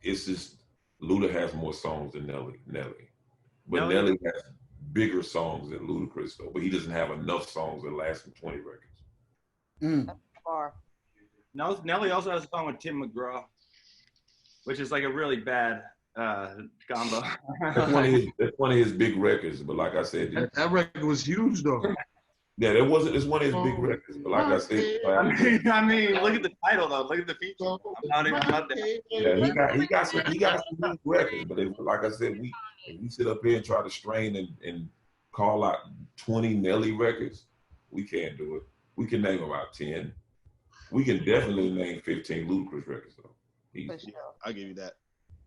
B: It's just Luda has more songs than Nelly. But Nelly has bigger songs than Ludacris though, but he doesn't have enough songs that last him 20 records.
F: Far.
G: Nelly also has a song with Tim McGraw, which is like a really bad combo.
B: That's one of his big records, but like I said,
E: that record was huge though.
B: Yeah, it's one of his big records, but like I said,
G: I mean, look at the title though. Look at the feature. I'm not there.
B: Yeah, he got some big records, but like I said, if we sit up here and try to strain and call out 20 Nelly records, we can't do it. We can name about 10. We can definitely name 15 Ludacris records though.
F: For sure.
A: I'll give you that.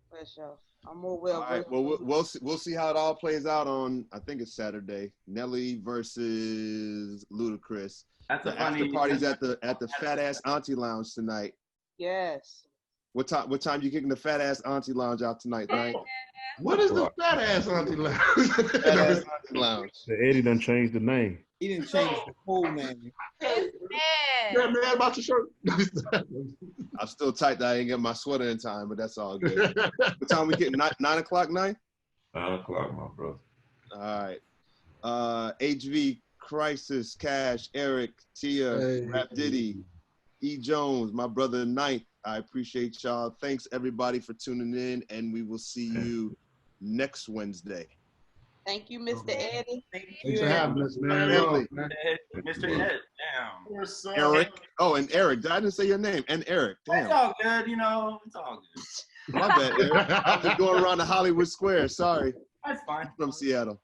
F: For sure. I'm more well.
A: All right. Well, we'll see how it all plays out on. I think it's Saturday. Nelly versus Ludacris.
G: That's
A: the after party's at the Fat Ass Auntie Lounge tonight.
F: Yes.
A: What time you kicking the Fat Ass Auntie Lounge out tonight?
E: What is the Fat Ass Auntie Lounge?
A: Fat Ass Auntie Lounge.
I: Eddie done changed the name.
D: He didn't change the whole name.
E: Yeah, man, about your shirt.
A: I'm still tight that I didn't get my sweater in time, but that's all good. What time we getting? 9 o'clock, 9?
B: 9 o'clock, my brother.
A: All right. HV, Khrysis, Cash, Eric, Tia, Rap Diddy, E. Jones, my brother Ninth. I appreciate y'all. Thanks everybody for tuning in, and we will see you next Wednesday.
F: Thank you, Mr. Eddie.
E: Thanks for having us, man.
G: Mr. Ed, damn.
A: Eric. Oh, and Eric. I didn't say your name. And Eric. Damn.
G: It's all good, you know. It's all good.
A: My bad, Eric. I've been going around the Hollywood Square. Sorry.
G: That's fine.
A: From Seattle.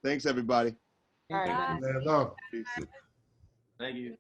A: Thanks, everybody.
F: All right.
E: Love.
A: Peace.
G: Thank you.